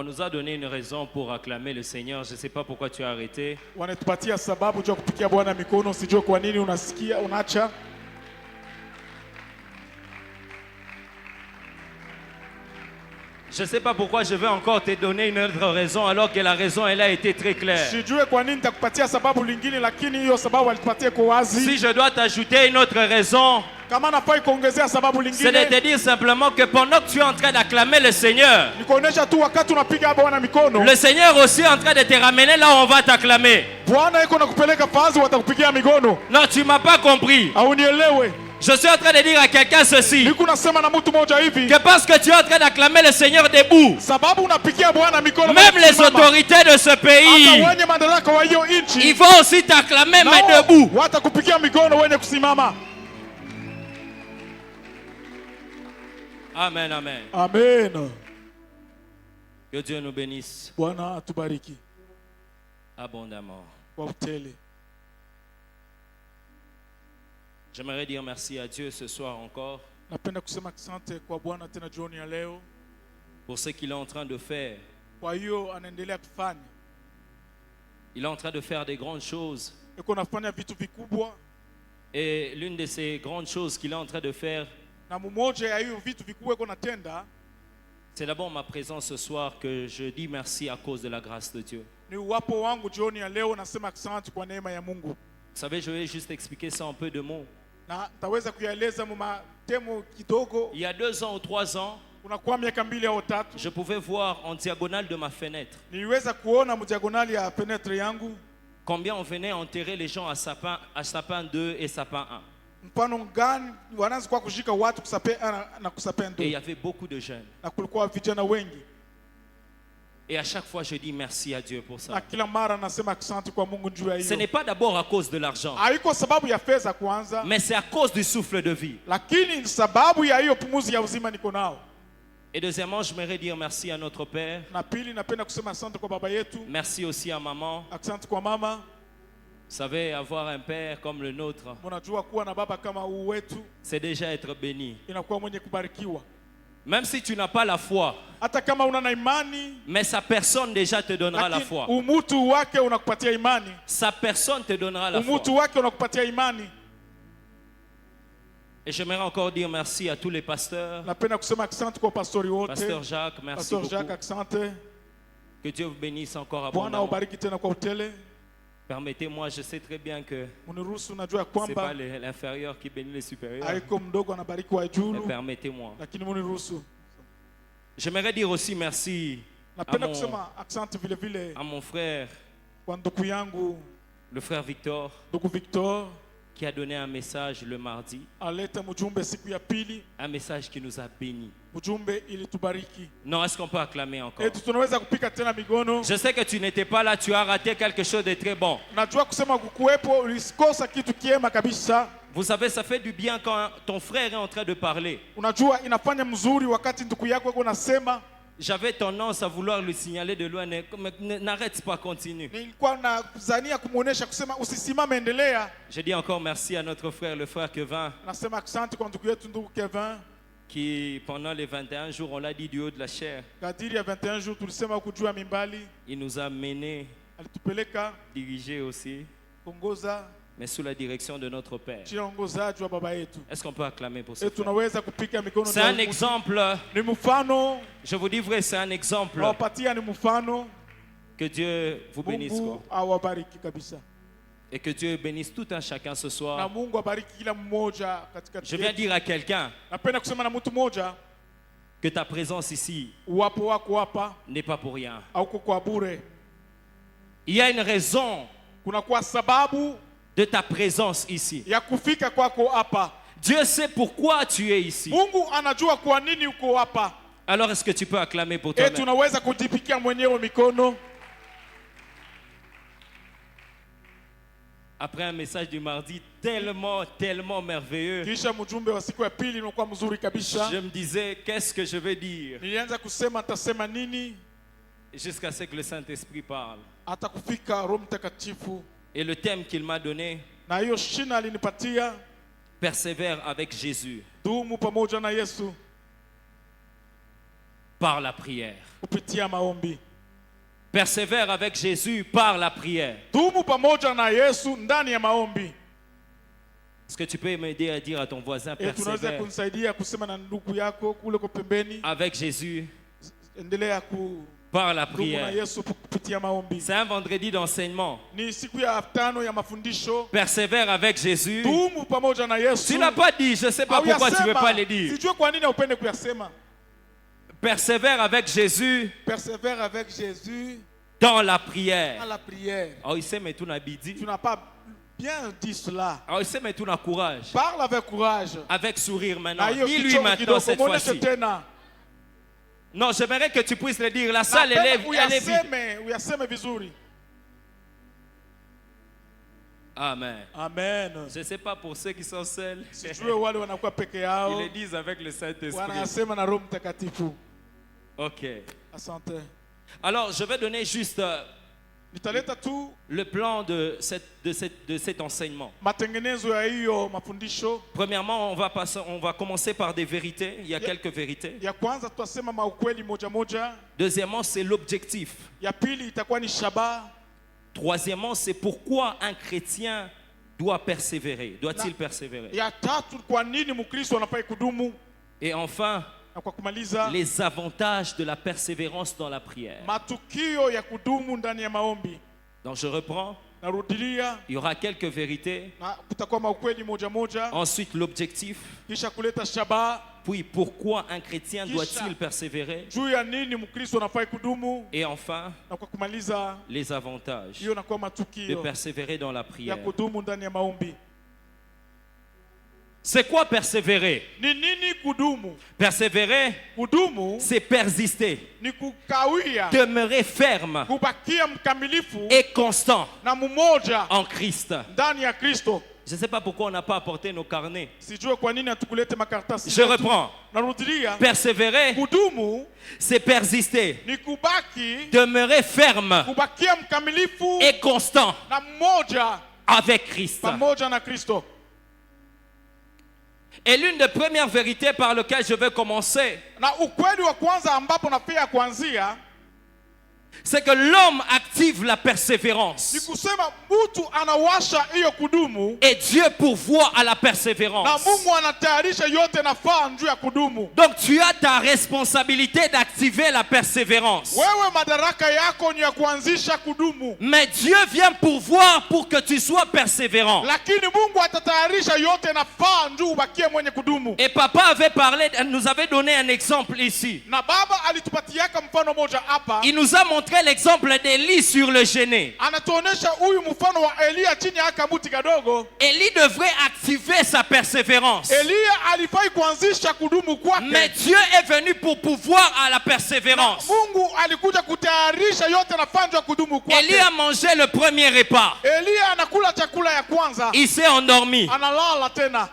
On nous a donné une raison pour acclamer le Seigneur. Je ne sais pas pourquoi tu as arrêté. Wanatupatia sababu ya kupigia Bwana mikono, sijui kwa nini unaacha. Je ne sais pas pourquoi je vais encore te donner une autre raison alors que la raison elle a été très claire. Sijui kwa nini nitakupatia sababu lingine, lakini hiyo sababu alitupatia kwa wazi. Si je dois t'ajouter une autre raison, Kama nafai kuongezea sababu c'est de lingine, te dire simplement que pendant que tu es en train d'acclamer le Seigneur, nikuonesha tu wakati unapiga Bwana mikono, le Seigneur aussi est en train de te ramener là où on va t'acclamer. Bwana yuko nakupeleka fazi watakupigia mikono. Non, tu ne m'as pas compris. Au nielewe. Je suis en train de dire à quelqu'un ceci, Niko nasema na mtu mmoja hivi, que parce que tu es en train d'acclamer le Seigneur debout, sababu unapigia Bwana mikono, même les autorités de ce pays, hata wenye madaraka wa hiyo nchi, ils vont aussi t'acclamer mais debout. Watakupigia mikono wenye kusimama. Amen, amen. Amen. Que Dieu nous bénisse Bwana atubariki abondamment. kwa utele. J'aimerais dire merci à Dieu ce soir encore Napenda kusema asante kwa Bwana tena jioni ya leo pour ce qu'il est en train de faire. kwa hiyo anaendelea kufanya. Il est en train de faire des grandes choses. Yuko nafanya vitu vikubwa, Et l'une de ces grandes choses qu'il est en train de faire, na mmoja ya hiyo vitu vikubwa yuko natenda c'est d'abord ma présence ce soir que je dis merci à cause de la grâce de Dieu. ni uwapo wangu jioni ya leo. Nasema asante kwa neema ya Mungu, Vous savez, je vais juste expliquer ça en peu de mots. na taweza kuyaeleza matemo kidogo. Il y a 2 ans ou 3 ans, Unakuwa miaka 2 au 3, je pouvais voir en diagonale de ma fenêtre niliweza kuona mdiagonali ya penetre yangu combien on venait enterrer les gens à Sapin 2 et Sapin 1. mfano gani wanaanza kwa kushika watu kusape na kusapendo, Et il y avait beaucoup de jeunes. na kulikuwa vijana wengi, Et à chaque fois, je dis merci à Dieu pour na ça. kila mara nasema asante kwa Mungu juu ya Ce hiyo. n'est pas d'abord à cause de l'argent, Haiko sababu ya fedha kwanza, mais c'est à cause du souffle de vie. lakini sababu ya hiyo pumuzi ya uzima niko nao. Et deuxièmement, j'aimerais dire merci à notre Père. Na pili napenda kusema asante kwa baba yetu, Merci aussi à maman. asante kwa mama. Vous savez, avoir un père comme le nôtre, Mnajua kuwa na baba kama huu wetu c'est déjà être béni. inakuwa mwenye kubarikiwa. Même si tu n'as pas la foi, Hata kama una na imani, mais sa personne déjà te donnera la lakini foi. umutu wake unakupatia imani. Sa personne te donnera la foi. Umutu wake unakupatia imani. Et j'aimerais encore dire merci à tous les pasteurs. Napenda kusema asante kwa pastori wote. Pasteur Jacques, merci Pastor beaucoup. Jacques, asante. Que Dieu vous bénisse encore Bwana abondamment. ubariki tena kwa utele. Permettez-moi, je sais très bien que Uniruhusu, najua ce n'est pas kwamba l'inférieur qui bénit les supérieurs. haiko mdogo anabariki wa Mais juu, permettez-moi. lakini muniruhusu. J'aimerais dire aussi merci Napenda kusema asante vile vile à mon frère, kwa ndugu yangu, le frère Victor, ndugu Victor qui a donné un message le mardi. aleta mjumbe siku ya pili, Un message qui nous a bénis. mjumbe ili tubariki. Non, est-ce qu'on peut acclamer encore? Eti tunaweza kupika tena migono. Je sais que tu n'étais pas là, tu as raté quelque chose de très bon. Najua kusema kukuwepo ulikosa kitu kiema kabisa. Vous savez, ça fait du bien quand ton frère est en train de parler. Unajua inafanya mzuri wakati ndugu yako yuko nasema. J'avais tendance à vouloir lui signaler de loin, n'arrête pas, continue. Nilikuwa nazania kumuonesha kusema usisimame, endelea. Je dis encore merci à notre frère, le frère Kevin, Nasema asante kwa ndugu yetu ndugu Kevin. qui pendant les 21 jours, on l'a dit du haut de la chair, Kadiri ya 21 jours tulisema huku juu ya mimbali, il nous a menés, alitupeleka dirigés aussi, kuongoza mais sous la direction de notre Père. chini ya uongozaji wa baba yetu. Est-ce qu'on peut acclamer pour ce frère? Tunaweza kupika mikono. C'est un exemple, Ni mfano, je vous dis vrai, c'est un exemple. nawapatia ni mfano. Que Dieu vous bénisse, Mungu quoi. awabariki kabisa. Et que Dieu bénisse tout un chacun ce Na soir. Mungu abariki kila mmoja katika Je viens dire à quelqu'un Napenda kusema na mtu mmoja, que ta présence ici uwapo wako hapa n'est pas pour rien. hauko kwa bure. Il y a une raison Kuna kwa sababu de ta présence ici. ya kufika kwako hapa. Dieu sait pourquoi tu es ici. Mungu anajua kwa nini uko hapa. Alors est-ce que tu peux acclamer pour Eti toi-même? unaweza kujipikia mwenyewe mikono. Après un message du mardi tellement merveilleux, Kisha mjumbe wa siku ya pili unakuwa mzuri kabisa. je me disais, qu'est-ce que je vais dire Nilianza kusema tasema nini jusqu'à ce que le Saint-Esprit parle. hata kufika Roho Mtakatifu. Et le thème qu'il m'a donné, Na hiyo shina alinipatia, persévère avec Jésus. dumu pamoja na Yesu. par la prière. kupitia maombi. Persévère avec Jésus par la prière. Dumu pamoja na Yesu ndani ya maombi. Est-ce que tu peux m'aider à dire à ton voisin, Tunaweza persévère kunisaidia kusema na ndugu yako kule kwa pembeni, avec Jésus endelea par la na prière. Yesu kupitia maombi. C'est un vendredi d'enseignement. Ni siku ya 5 ya mafundisho. Persévère avec Jésus. Dumu pamoja na Yesu. Tu n'as pas dit, je ne sais pas pourquoi tu ne veux pas le dire. Sijui kwa nini upende kuyasema. Persévère avec Jésus Persévère avec Jésus dans la dans prière. la prière. Oh, il sait, mais tout n'a bidi. Tu n'as pas bien dit cela. Oh, il sait, mais tout n'a courage. Parle avec courage. Avec sourire maintenant. Na hiyo Dis-lui kichoko maintenant kidogo, cette muoneshe fois-ci. tena. Non, j'aimerais que tu puisses le dire. La salle, elle est vide. Uyaseme vizuri. Amen. Amen. Je ne sais pas pour ceux qui sont seuls. Sijue wale wanakuwa peke Ils yao. le disent avec le Saint-Esprit. Wanasema na Roho Mtakatifu. Ok. Asante. Alors, je vais donner juste Nitaleta tu le plan de cet enseignement. matengenezo ya hiyo mafundisho. Premièrement, on va commencer par des vérités. Il y a quelques vérités. Ya kwanza tutasema maukweli moja moja. Deuxièmement, c'est l'objectif. Ya pili itakuwa ni shabaha. Troisièmement, c'est pourquoi un chrétien doit persévérer. Doit-il persévérer? Ya tatu kwa nini Mkristo anafai kudumu? Et enfin, Na kwa kumaliza, les avantages de la persévérance dans la prière. matukio ya kudumu ndani ya maombi. Donc je reprends. Narudilia, Il y aura quelques vérités. na kutakuwa maukweli moja moja. Ensuite, l'objectif. Kisha kuleta shabaha. Puis, pourquoi un chrétien doit-il persévérer? Juu ya nini Mkristo anafai kudumu? Et enfin, Na kwa kumaliza, les avantages hiyo nakuwa de matukio persévérer dans la ya prière. kudumu ndani ya maombi. C'est quoi persévérer? Ni nini kudumu? Persévérer, Kudumu c'est persister, ni kukawia, demeurer ferme kubakia mkamilifu et constant na mmoja en Christ. ndani ya Kristo. Je ne sais pas pourquoi on n'a pas apporté nos carnets. Sijue kwa nini hatukulete makaratasi. Je reprends. Narudilia, Persévérer, kudumu c'est persister, ni kubaki, demeurer ferme kubakia mkamilifu et constant na mmoja avec Christ. pamoja na Kristo. Et l'une des premières vérités par lesquelles je vais commencer, Na ukweli wa kwanza ambapo napia kuanzia c'est que l'homme active la ni persévérance. kusema mtu anawasha hiyo kudumu Et Dieu pourvoit à la na persévérance. Mungu anatayarisha yote nafaa juu ya kudumu. Donc tu as ta responsabilité d'activer la persévérance. Wewe madaraka yako ni ya kuanzisha kudumu, Mais Dieu vient pourvoir pour que tu sois persévérant. lakini Mungu atatayarisha yote nafaa juu ubakie mwenye kudumu. Et papa avait parlé, nous avait donné un exemple ici. Na baba alitupatiaka mfano moja hapa, Il nous a montré l'exemple d'Élie sur le genêt. anatuonesha huyu mfano wa Elia chini ya kamuti kadogo. Élie devrait activer sa persévérance. Elia alifai kuanzisha kudumu Mais kwake. Dieu est venu pour pouvoir à la persévérance. Mungu alikuja kutayarisha yote nafaa juu ya kudumu kwake. Élie a mangé le premier repas. Elia anakula chakula ya kwanza, Il s'est endormi. analala tena.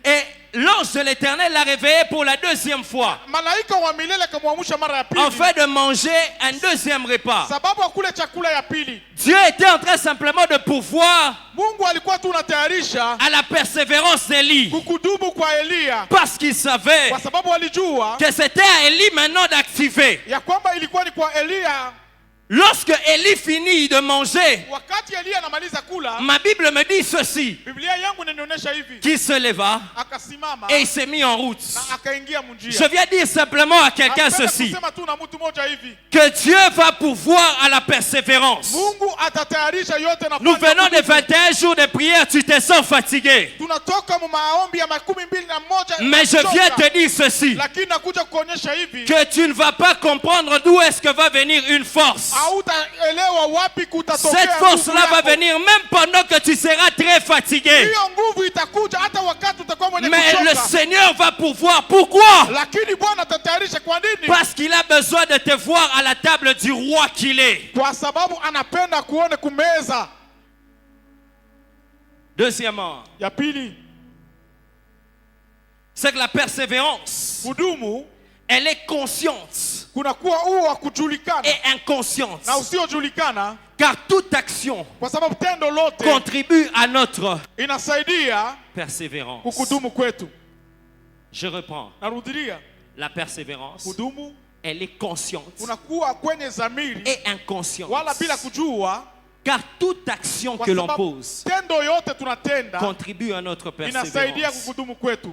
Et l'ange de l'Éternel l'a réveillé pour la deuxième fois, Malaika wa milele akamwamsha mara ya pili, afin de manger un deuxième repas. sababu akule chakula ya pili. Dieu était en train simplement de pourvoir Mungu alikuwa tu unatayarisha à la persévérance d'Élie, kukudumu kwa Elia, parce qu'il savait kwa sababu alijua que c'était à Élie maintenant d'activer. ya kwamba ilikuwa ni kwa Elia. Lorsque Élie finit de manger, Wakati Elia anamaliza kula, ma Bible me dit ceci, Biblia yangu inanionyesha hivi, qu'il se leva akasimama et il s'est mis en route. na akaingia Je munjia. viens dire simplement à quelqu'un Napenda ceci, kusema tu na mtu moja hivi, que Dieu va pourvoir à la persévérance. Mungu atatayarisha yote na Nous venons de 21 jours de prière, tu te sens fatigué. tunatoka mu maombi ya 21. Mais je viens te dire ceci, lakini nakuja kuonyesha hivi, que tu ne vas pas comprendre d'où est-ce que va venir une force. hautaelewa wapi kutatokea Cette force-là nguvu va yako. venir même pendant que tu seras très fatigué. Hiyo nguvu itakuja hata wakati utakuwa mwenye Mais le kuchoka. Seigneur va pourvoir. Pourquoi? Lakini Bwana atatayarisha kwa nini? Parce qu'il a besoin de te voir à la table du roi qu'il est. Kwa sababu anapenda kuone kumeza. Deuxièmement, Ya pili, c'est que la persévérance, kudumu elle est consciente kunakuwa huo wa kujulikana et inconsciente. na usiojulikana, Car toute action kwa sababu tendo lote contribue à notre inasaidia persévérance. kukudumu kwetu. Je reprends. Narudilia, La persévérance, kudumu elle est consciente unakuwa kwenye dhamiri et inconsciente. wala bila kujua, Car toute action kwa que l'on sababu pose tendo yote tunatenda contribue à notre inasaidia persévérance. kukudumu kwetu.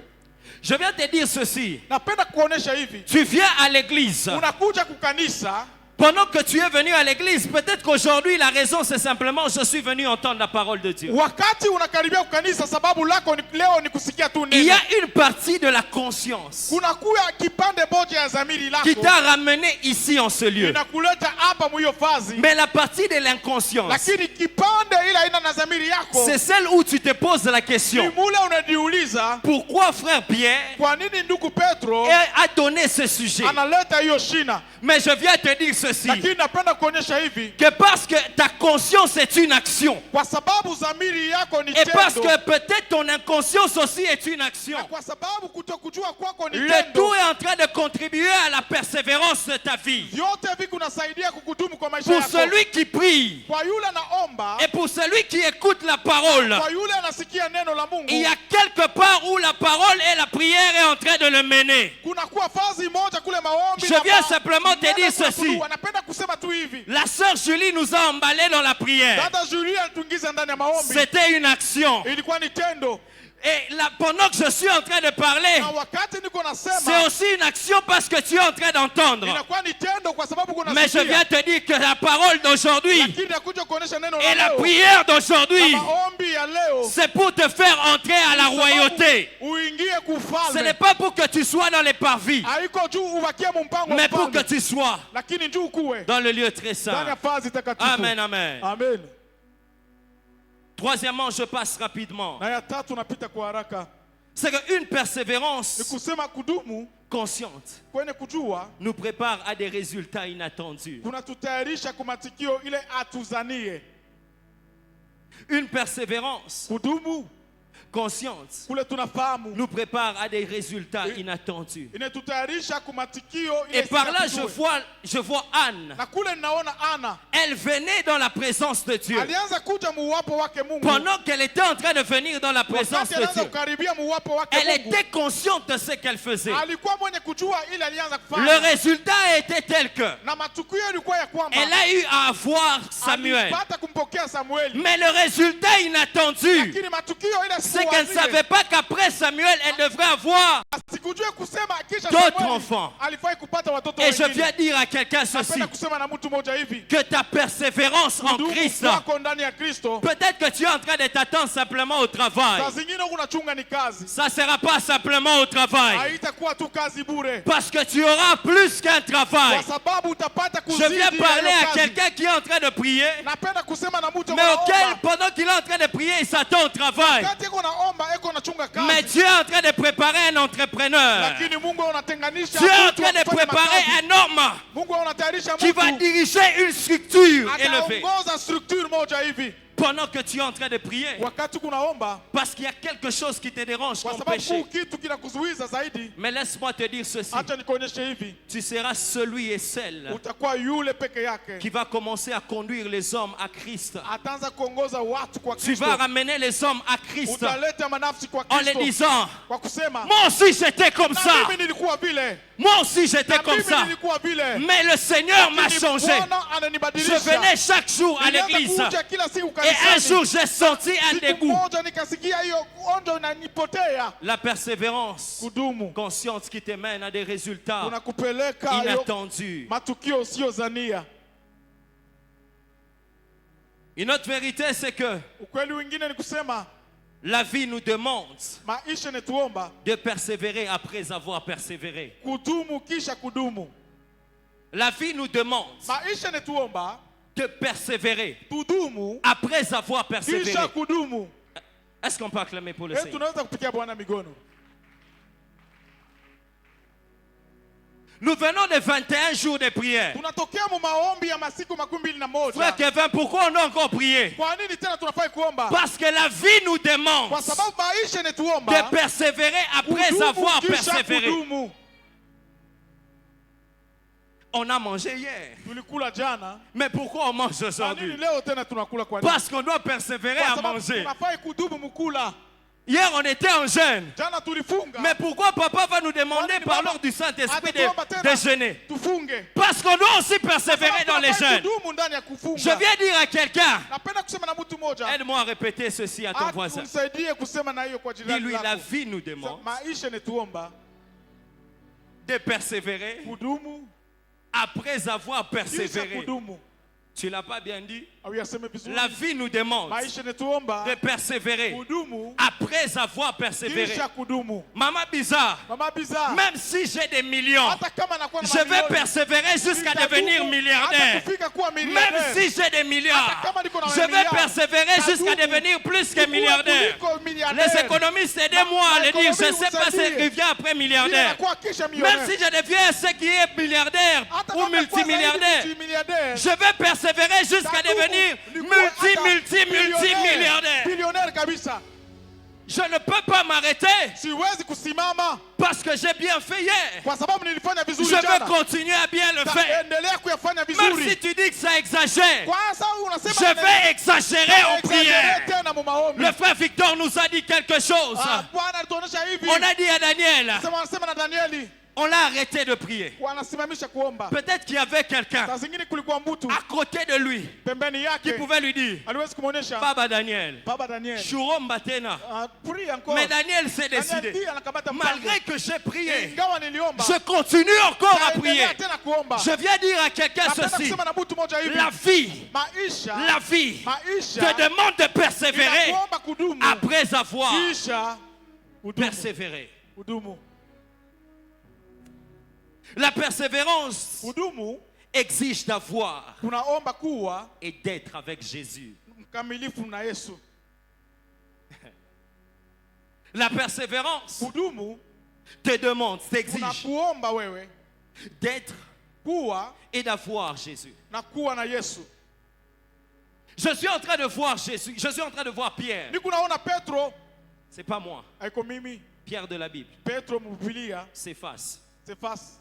Je viens te dire ceci. Napenda kuonesha hivi, Tu viens à l'église. unakuja kukanisa. Pendant que tu es venu à l'église, peut-être qu'aujourd'hui la raison c'est simplement je suis venu entendre la parole de Dieu. Wakati unakaribia kukanisa, sababu lako leo ni kusikia tu Il y neno. a une partie de la conscience Kunakuwa kipande moja ya dhamiri qui lako t'a ramené ici en ce lieu. inakuleta hapa mwiyo fazi, Mais la partie de l'inconscience, lakini kipande ile aina na dhamiri yako c'est celle où tu te poses la ni question. mule unajiuliza, Pourquoi frère Pierre kwa nini ndugu Petro a donné ce sujet? analeta hiyo shina? Mais je viens te dire ceci. Lakini napenda kuonyesha hivi, Que parce que ta conscience est une action. kwa sababu dhamiri yako ni Et parce tendo, que peut-être ton inconscience aussi est une action. na kwa sababu kutokujua kwako ni Le tendo, tout est en train de contribuer à la persévérance de ta vie. vyote vikunasaidia kukudumu kwa maisha Pour yako. celui qui prie Kwa yule anaomba, et pour celui qui écoute la parole, kwa yule anasikia neno la Mungu, il y a quelque part où la parole et la prière est en train de le mener. kunakuwa fazi moja kule maombi. Je na viens simplement te neno dire kuabudu. ceci. Anapenda kusema tu hivi, La sœur Julie nous a emballés dans la prière. dada Julia alituingiza ndani ya maombi, C'était une action. ilikuwa ni tendo. Et là, pendant que je suis en train de parler, Na wakati niko c'est nasema aussi une action parce que tu es en train d'entendre. inakuwa ni tendo kwa sababu kuna Mais je viens te dire que la parole d'aujourd'hui lakini nakuja kuonesha neno et la la leo, prière na d'aujourd'hui, maombi ya leo, c'est pour te faire entrer à la royauté. uingie Ce kufalme. n'est pas pour que tu sois dans les parvis, Haiko juu ubakie mumpango wa mais pour que ufalme, tu sois lakini juu kuwe dans le lieu très ndani ya saint. fazi takatifu. Amen, amen. Amen. Troisièmement, je passe rapidement. Na ya tatu napita kwa haraka, C'est qu'une ni persévérance kusema kudumu consciente kwenye kujua nous prépare à des résultats inattendus. kunatutayarisha kwa matukio ile atuzanie. Une persévérance Kudumu consciente kule tunafahamu nous prépare à des résultats inattendus. inatutayarisha kwa matukio ile Et par là, sikatujue. je vois Anne. Na kule naona Ana Elle venait dans la présence de Dieu. alianza kuja muwapo wake Mungu, Pendant qu'elle était en train de venir dans la présence wakati de alianza Dieu, kukaribia muwapo wake elle Mungu, était consciente de ce qu'elle faisait. alikuwa mwenye kujua ile alianza Le kufanya, résultat était tel que na matukio yalikuwa ya kwamba elle a eu à avoir Samuel. alipata kumpokea Samueli, Mais le résultat inattendu, lakini matukio ile c'est qu'elle ne sikuwazie. savait pas qu'après Samuel, elle devrait avoir. Sikujue kusema kisha D'autres Samueli enfants. alifai kupata watoto Et je wengine. viens dire à quelqu'un ceci, Napenda kusema na mtu mmoja hivi, que ta persévérance en kudumu Christ, kwako ndani ya Kristo, peut-être que tu es en train de t'attendre simplement au travail. saa zingine unachunga ni kazi, Ça ne sera pas simplement au travail. haitakuwa tu kazi bure, Parce que tu auras plus qu'un travail. kwa sababu utapata Je kuzidi viens ya parler hiyo à kazi. quelqu'un qui est en train de prier, Napenda kusema na mtu mais auquel, anaomba, pendant qu'il est en train de prier, il s'attend au travail. wakati eko naomba eko nachunga Mais kazi, tu es en train de préparer un entrepreneur. lakini Mungu unatenganisha Tu es en mtu train de wa kufanya préparer makazi. un homme Mungu unatayarisha qui va mtu diriger une structure élevée. ataongoza structure moja hivi, Pendant que tu es en train de prier. wakati kunaomba, Parce qu'il y a quelque chose qui te dérange kwa comme sababu péché. kitu kinakuzuiza zaidi. Mais laisse-moi te dire ceci. Acha nikuonyeshe hivi, Tu seras celui et celle utakuwa yule peke yake qui va commencer à conduire les hommes à Christ. ataanza kuongoza watu kwa Tu Kristo, vas ramener les hommes à Christ utaleta manafsi kwa en les Kristo disant, kwa kusema moi aussi j'étais comme na ça. mimi nilikuwa vile, Moi aussi j'étais na comme mimi ça. nilikuwa vile, Mais le Seigneur m'a lakini changé. Bwana Je ananibadilisha. venais chaque jour à Nilianza l'église. kuja kila siku Et un kanisani. jour j'ai senti un Siku dégoût. moja nikasikia hiyo onjo inanipotea. La persévérance Kudumu consciente qui te mène à des résultats unakupeleka hiyo inattendus. matukio usiyozania. Une autre vérité, c'est que Ukweli wengine ni kusema la vie nous demande maisha netuomba de persévérer après avoir persévéré. kudumu kisha kudumu. La vie nous demande Maisha netuomba de persévérer tudumu après avoir persévéré. kisha kudumu. Est-ce qu'on peut acclamer pour le Eh, Seigneur? tunaweza kupigia Bwana migono. Nous venons de 21 jours de prière. Tunatokea mu maombi ya masiku 21. Frère Kevin, pourquoi on doit encore prier? Kwa nini tena tunafai kuomba? Parce que la vie nous demande Kwa sababu maisha netuomba de persévérer après kudumu avoir kisha persévéré. kudumu. On a mangé hier. Tulikula jana, Mais pourquoi on mange kwa nini aujourd'hui? leo tena tunakula kwa nini? Parce qu'on doit persévérer Kwa à sababu manger. tunafai kudumu mukula. Hier, on était en jeûne. Jana tulifunga. Mais pourquoi papa va nous demander par l'ordre du Saint-Esprit de jeûner? Tufunge. Parce qu'on doit aussi persévérer dans les jeûnes. Kudumu ndani ya kufunga. Je viens dire à quelqu'un, Napenda kusema na mtu mmoja. aide-moi à répéter ceci à ton voisin. Unisaidie kusema na hiyo kwa jirani Dis-lui, lako. la vie nous demande Maisha netuomba de persévérer kudumu après avoir kisha persévéré. kudumu. Tu l'as pas bien dit? Au yaseme vizuri. La vie nous demande Maisha netuomba de persévérer kudumu après avoir persévéré. kisha kudumu. Maman bizarre, Mama bizarre. même si j'ai des millions, Hata kama nakuwa na je vais mamilioni, persévérer jusqu'à nitadumu devenir hata milliardaire. kufika kuwa Même miliardaire. si j'ai des milliards, Hata kama niko na je vais miliardi, persévérer jusqu'à nitadumu devenir plus que kuwa milliardaire. kuliko miliardaire. Les économistes, aidez-moi à le dire. Je ne sais pas ce qui vient après Ile milliardaire. inakuwa kisha Même millionnaire. si je deviens ce qui est milliardaire Hata ou kama nakuwa zaidi multimilliardaire, multimilliardaire. je vais persévérer jusqu'à devenir multimilliardaire. Billionnaire kabisa. Je ne peux pas m'arrêter Siwezi kusimama parce que j'ai bien fait hier. kwa sababu nilifanya Je vizuri vais jana. continuer à bien le faire. Endelea kuyafanya Même vizuri. si tu dis que ça exagère, Kwa sababu unasema je vais exagérer en prière. tena mu maombi. Le frère Victor nous a dit quelque chose. Bwana alituonesha hivi. On a dit à Daniel, Anasema na Danieli on l'a arrêté de prier. wanasimamisha kuomba. Peut-être qu'il y avait quelqu'un Saa zingine kulikuwa mtu à côté de lui pembeni qui yake pouvait lui dire, aliwezi kumuonesha Baba Daniel, Baba Daniel. Shuromba tena. Prie encore. Mais Daniel s'est Daniel décidé. pia anakamata Malgré que j'ai prié, ingawa niliomba. je continue encore à prier. Naendelea tena kuomba. Je viens dire à quelqu'un Napenda ceci. kusema na mtu mmoja hivi. La vie Maisha te demande de persévérer inakuomba kudumu. après avoir Kisha kudumu. persévéré. Kudumu. La persévérance Kudumu exige d'avoir kunaomba kuwa et d'être avec Jésus. mkamilifu na Yesu. La persévérance Kudumu te demande, t'exige kunakuomba wewe d'être kuwa et d'avoir Jésus. na kuwa na Yesu. Je suis en train de voir Jésus. Je suis en train de voir Pierre. Niko naona Petro, C'est pas moi. haiko mimi. Pierre de la Bible. Petro mbibilia S'efface. Sefas.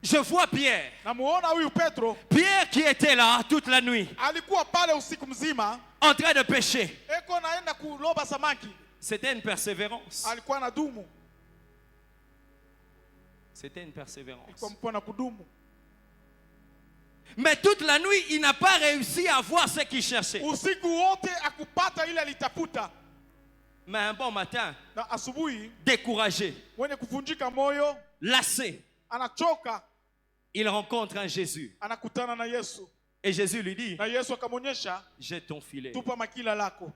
Je vois Pierre. Namuona huyu Petro Pierre qui était là toute la nuit alikuwa pale usiku mzima, en train de pécher. eko naenda kuloba samaki. C'était une persévérance. Alikuwa na dumu, C'était une persévérance. alikuwa mkuwa na kudumu. Mais toute la nuit, il n'a pas réussi à voir ce qu'il cherchait. Usiku wote akupata ile alitafuta. Mais un bon matin, Na asubuhi découragé, mwenye kuvunjika moyo, lassé, anachoka, il rencontre un Jésus. anakutana na Yesu. Et Jésus lui dit, Na Yesu akamwonyesha, j'ai ton filet. tupa makila lako.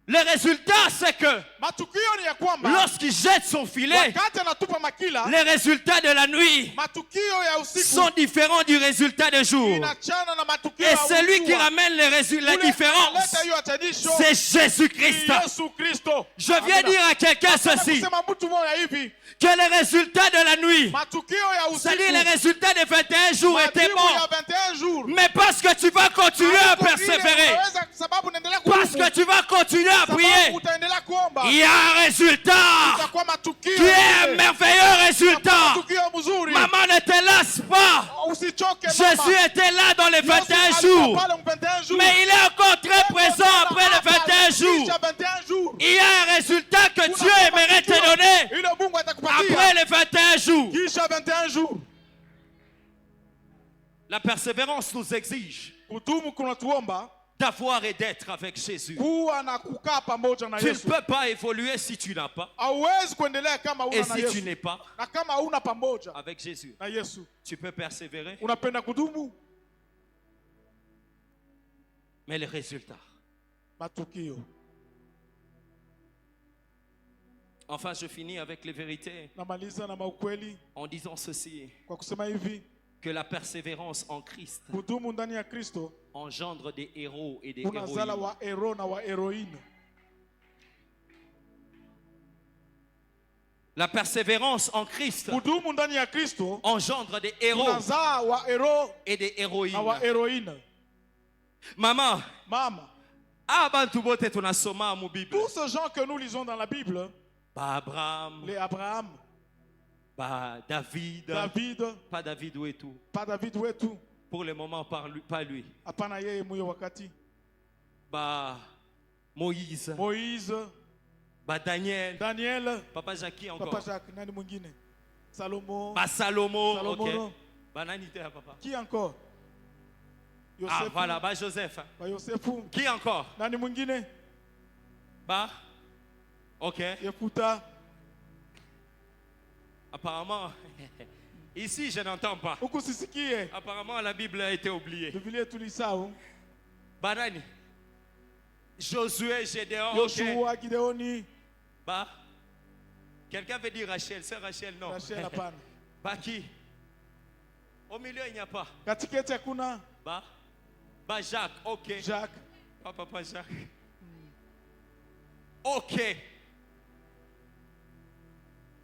Le résultat, c'est que Matukio ni ya kwamba lorsqu'il jette son filet, wakati anatupa makila, les résultats de la nuit matukio ya usiku sont différents du résultat de jour. inachana na matukio Et ya celui qui ujua. ramène la Ule différence, analeta hiyo atanisho c'est Jésus-Christ. ni Yesu Kristo. Je viens dire à quelqu'un Napenda ceci, kusema mtu mmoja hivi, que les résultats de la nuit, matukio ya usiku, c'est-à-dire les résultats des 21 jours étaient majibu bons. ya 21 jours. Mais parce que tu vas continuer à Haiko vile persévérer, unaweza sababu unaendelea parce kudumu, que tu vas continuer à sababu prier, utaendelea kuomba, il y a un résultat itakuwa matukio qui est un mzuri. merveilleux résultat. Matukio mzuri. Maman ne te lasse pas. Usichoke Jésus mama. était là dans les Yesu 21 alikuwa jours, pale 21 jours. mais il est encore très présent après les 21 jours. Kisha 21 jours. Il y a un résultat que Dieu aimerait te donner Ile Mungu atakupatia après les 21 jours. kisha 21 jours. La persévérance nous exige Kudumu kunatuomba d'avoir et d'être avec Jésus. kuwa na kukaa pamoja na Tu ne Yesu. peux pas évoluer si tu n'as pas. Hauwezi kuendelea kama Et una na si tu Yesu. n'es pas Na kama hauna pamoja avec Jésus, na Yesu. tu peux persévérer. Unapenda kudumu? Mais les résultats. Matukio. Enfin, je finis avec les vérités Namaliza na maukweli en disant ceci, kwa kusema hivi, que la persévérance en Christ kudumu ndani ya Kristo engendre des héros et des kunazala héroïnes. wa hero na wa heroine. La persévérance en Christ Kudumu ndani ya Kristo engendre des héros kunazaa wa hero et des héroïnes. na wa heroine. Maman, Mama, abantu bote tunasoma mu Bible. tous ces gens que nous lisons dans la Bible, Ba Abraham, les Abraham, ba David, David, pas David ou et tout. pas David wetu, Pour le moment, pas lui. hapana yeye mwiyo wakati. Bah, Moïse. Moïse, Bah, Daniel. Daniel, Papa Jacques encore. Papa Jacques, nani mwingine? Salomo. Bah, Salomon. Salomon, Ok. non. Bah, nani te, papa. Qui encore? Ah, voilà. Bah, Joseph. Bah, Yosefu. Qui encore? Nani mwingine? Bah, ok. Yefuta. Apparemment, ici, je n'entends pas. Huku sisikie. Apparemment, la Bible a été oubliée. Biblia tulisahau. Banani. Josué, Gédéon. Ok. Yoshua, Gideoni, Bah, quelqu'un veut dire Rachel. C'est Rachel, non. Rachel hapana. Bah, qui? Au milieu, il n'y a pas. Katikati hakuna Bah, Jacques. Ok. Jacques. Pas papa Jacques. Ok.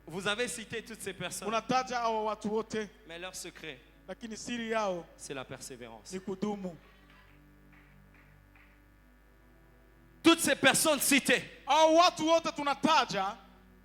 Vous avez cité toutes ces personnes. Unataja hao watu wote, Mais leur secret, lakini siri yao c'est la persévérance. ni kudumu. Toutes ces personnes citées Hao watu wote tunataja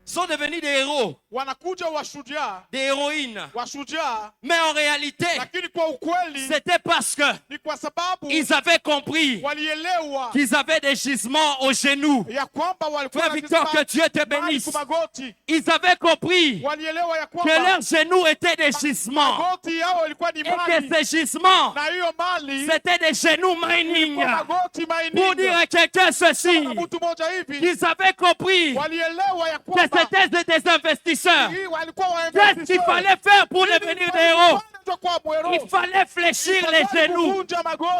sont devenus des héros, wanakuja washujaa, des héroïnes. washujaa, Mais en réalité, lakini kwa ukweli c'était parce que ni kwa sababu ils avaient compris walielewa qu'ils avaient des gisements aux genoux. ya kwamba walikuwa Frère Victor, que Dieu te bénisse. magoti, Ils avaient compris walielewa ya que kwamba leurs genoux étaient des gisements. magoti yao ilikuwa ni Et que mali, ces gisements, na hiyo mali c'était des genoux mining. kwa magoti Pour dire maininga. à quelqu'un ceci, Na mtu mmoja hivi qu'ils avaient compris walielewa ya que kwamba c'était des investisseurs. hii walikuwa Qu'est-ce qu'il fallait faire pour devenir des héros? Il fallait fléchir les genoux.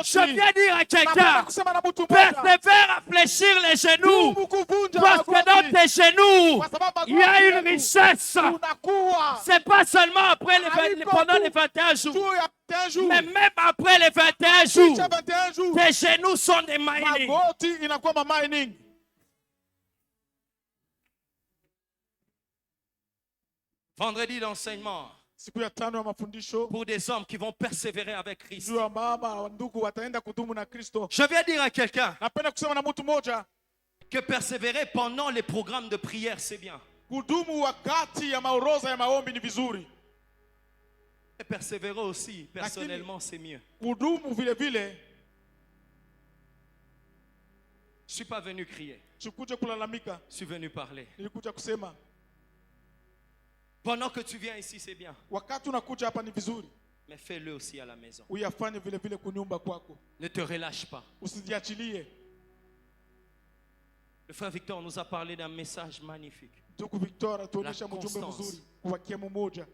Je viens dire à quelqu'un, persévère à fléchir les genoux. Parce que dans tes genoux, il y a une richesse. C'est pas seulement après pendant les 21 jours, mais même après les 21 jours, tes genoux sont des mining. magoti inakuwa mining. Vendredi d'enseignement Siku ya tano ya mafundisho pour des hommes qui vont persévérer avec Christ. juu ya mama ndugu wataenda kudumu na Kristo. Je viens dire à quelqu'un Napenda kusema na mtu mmoja, que persévérer pendant les programmes de prière, c'est bien. kudumu wakati ya maoroza ya maombi ni vizuri. Et persévérer aussi, personnellement, c'est mieux. Kudumu vile vile, Je ne suis pas venu crier, sikuje kulalamika, je suis venu parler. nilikuja kusema. Pendant que tu viens ici, c'est bien. Wakati unakuja hapa ni vizuri, Mais fais-le aussi à la maison. uyafanye vile vile kunyumba kwako, Ne te relâche pas. usijiachilie. Le frère Victor nous a parlé d'un message magnifique. Ndugu Victor atuonyesha La mjumbe constance. mzuri, kubakia mmoja,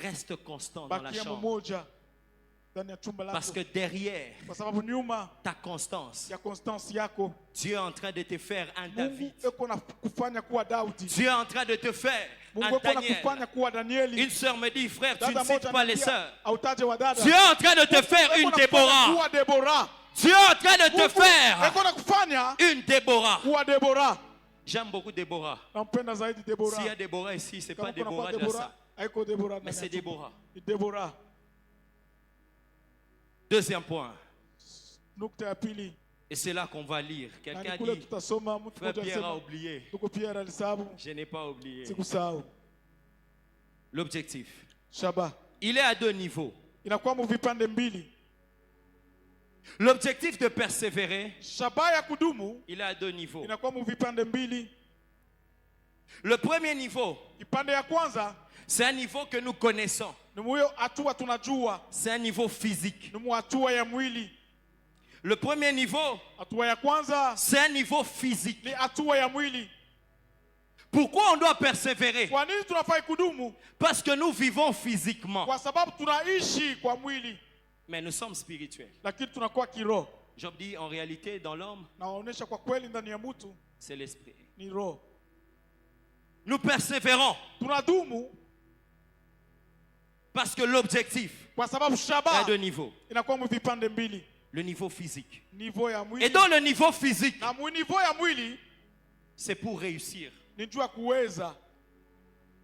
Reste constant dans la bakia chambre. mmoja ndani ya chumba Parce lako, que derrière kwa sababu nyuma ta constance, ya constance yako Dieu est en train de te faire un Mungu David. eko na kufanya kuwa Daudi. Dieu est en train de te faire Mungu un eko na Daniel. kufanya kuwa Danieli. Une sœur me dit, frère, tu Dada ne cites moja pas les ananiambia, sœurs. hautaje wa dada. Dieu est en train de te faire une Eko na kufanya Déborah. kuwa Deborah. Dieu est en train de te Mungu faire eko na kufanya une Déborah. kuwa Deborah. J'aime beaucoup Déborah. Nampenda zaidi Deborah. S'il y a Déborah ici, ce n'est Kama pas kuna kwa Déborah de la Deborah, salle, haiko Deborah mais ndani c'est ya chumba. Déborah. Ni Deborah. Deuxième point, Nukta ya pili, et c'est là qu'on va lire. na Quelqu'un ni kule dit, tutasoma, mtu frère mmoja Pierre a alisema, oublié. ndugu Pierre alisahau, Je n'ai pas oublié. sikusahau. L'objectif. Shaba Il est à deux niveaux. inakuwa mu vipande mbili. L'objectif de persévérer, Shaba ya kudumu il est à deux niveaux. inakuwa mu vipande mbili. Le premier niveau, Kipande ya kwanza c'est un niveau que nous connaissons. ni muyo hatua tunajua, C'est un niveau physique. ni mu hatua ya mwili. Le premier niveau, Hatua ya kwanza c'est un niveau physique. ni hatua ya mwili. Pourquoi on doit persévérer? Kwa nini tunafai kudumu? Parce que nous vivons physiquement, Kwa sababu tunaishi kwa mwili, mais nous sommes spirituels. lakini tunakuwa kiroho. Job dit, en réalité, dans l'homme, Nawaonyesha kwa kweli ndani ya mtu c'est l'esprit. ni roho. Nous persévérons Tunadumu parce que l'objectif kwa sababu est à shaba deux niveaux. inakuwa mu vipande mbili, Le niveau physique. nivo ya Et mwili dans le niveau physique, na mu nivo ya mwili c'est pour réussir. ni jua kuweza.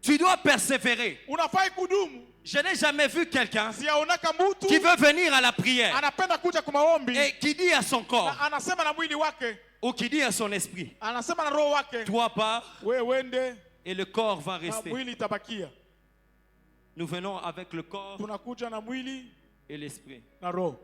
Tu dois persévérer. Unafai kudumu. Je n'ai jamais vu quelqu'un Siaonaka mtu qui veut venir à la prière anapenda kuja kwa maombi et qui dit à son corps na anasema na mwili wake, ou qui dit à son esprit, anasema na roho wake, toi pars wewe wende et le corps va na rester. mwili itabakia. Nous venons avec le corps Tunakuja na mwili et l'esprit. na roho.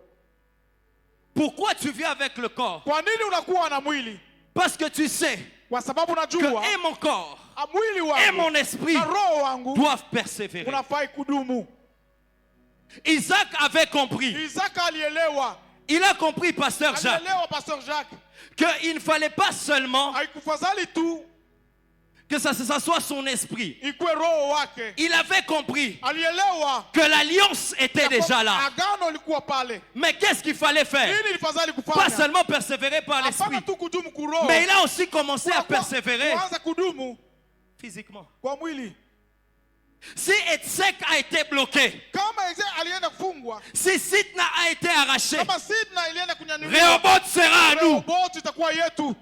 Pourquoi tu viens avec le corps? Kwa nini unakuwa na mwili? Parce que tu sais Kwa sababu que unajua et mon corps mwili et wangu mon esprit na roho wangu doivent persévérer. unafai kudumu. Isaac avait compris. Isaka alielewa. Il a compris, pasteur Jacques, Alielewa Pastor Jacques. qu'il ne fallait pas seulement Haikufadhali tu que ça soit son esprit. ikuwe roho wake. Il avait compris Alielewa que l'alliance était déjà là. agano likuwa pale. Mais qu'est-ce qu'il fallait faire? Nini ilifadhali Pas kufanya? seulement persévérer par l'esprit, Hapana tu kudumu kuroho. mais il a aussi commencé à persévérer Kuanza kudumu physiquement. kwa mwili. Si Etsek a été bloqué, Kama Eze alienda kufungwa, si Sitna a été arraché, kama Sidna ilienda kunyanyuliwa, Rehoboth sera à nous. Rehoboth itakuwa yetu.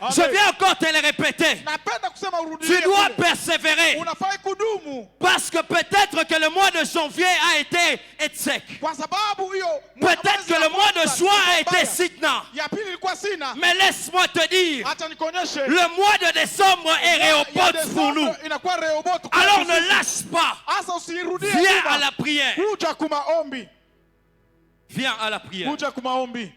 Je viens encore te le répéter. Napenda kusema urudie. Tu dois kule. persévérer. Unafai kudumu. Parce que peut-être que le mois de janvier a été Etsek. Kwa sababu hiyo Peut-être que le mois de juin a été Sitna. ya pili ilikuwa Sina. Mais laisse-moi te dire, Acha nikonyeshe. le mois de décembre est Rehoboth pour nous. Inakuwa Rehoboth. Alors ne lâche pas. Asa usirudie. Viens à la prière. Kuja kumaombi. Viens à la prière. Kuja kumaombi.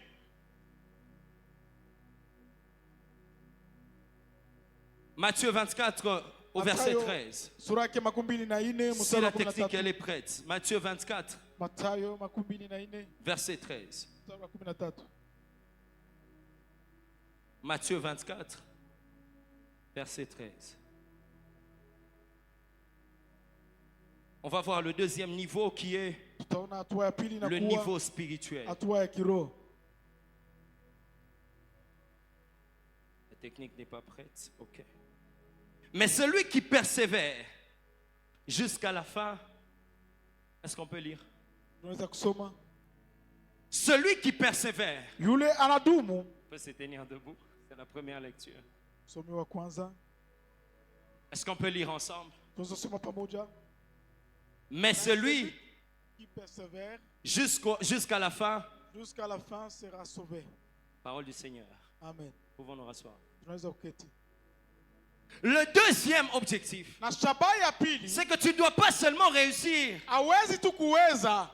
Matthieu 24 au verset 13. Sura yake 24 Si mstari la wa technique 13. elle est prête. Matthieu 24 Mathayo 24 verset 13. mstari wa 13. Matthieu 24 verset 13. On va voir le deuxième niveau qui est Tutaona hatua ya pili le inakuwa niveau spirituel. hatua ya kiroho. La technique n'est pas prête. Ok. Mais celui qui persévère jusqu'à la fin, est-ce qu'on peut lire? Unaweza kusoma. Celui qui persévère Yule anadumu. peut se tenir debout. C'est la première lecture. Somi wa kwanza. Est-ce qu'on peut lire ensemble? Tunasoma pamoja. Mais celui qui persévère jusqu'à la fin, jusqu'à la fin sera sauvé. parole du Seigneur. Amen. Pouvons nous rasseoir. Tunaweza kuketi. Le deuxième objectif, Na shabaha ya pili, c'est que tu ne dois pas seulement réussir hawezi tu kuweza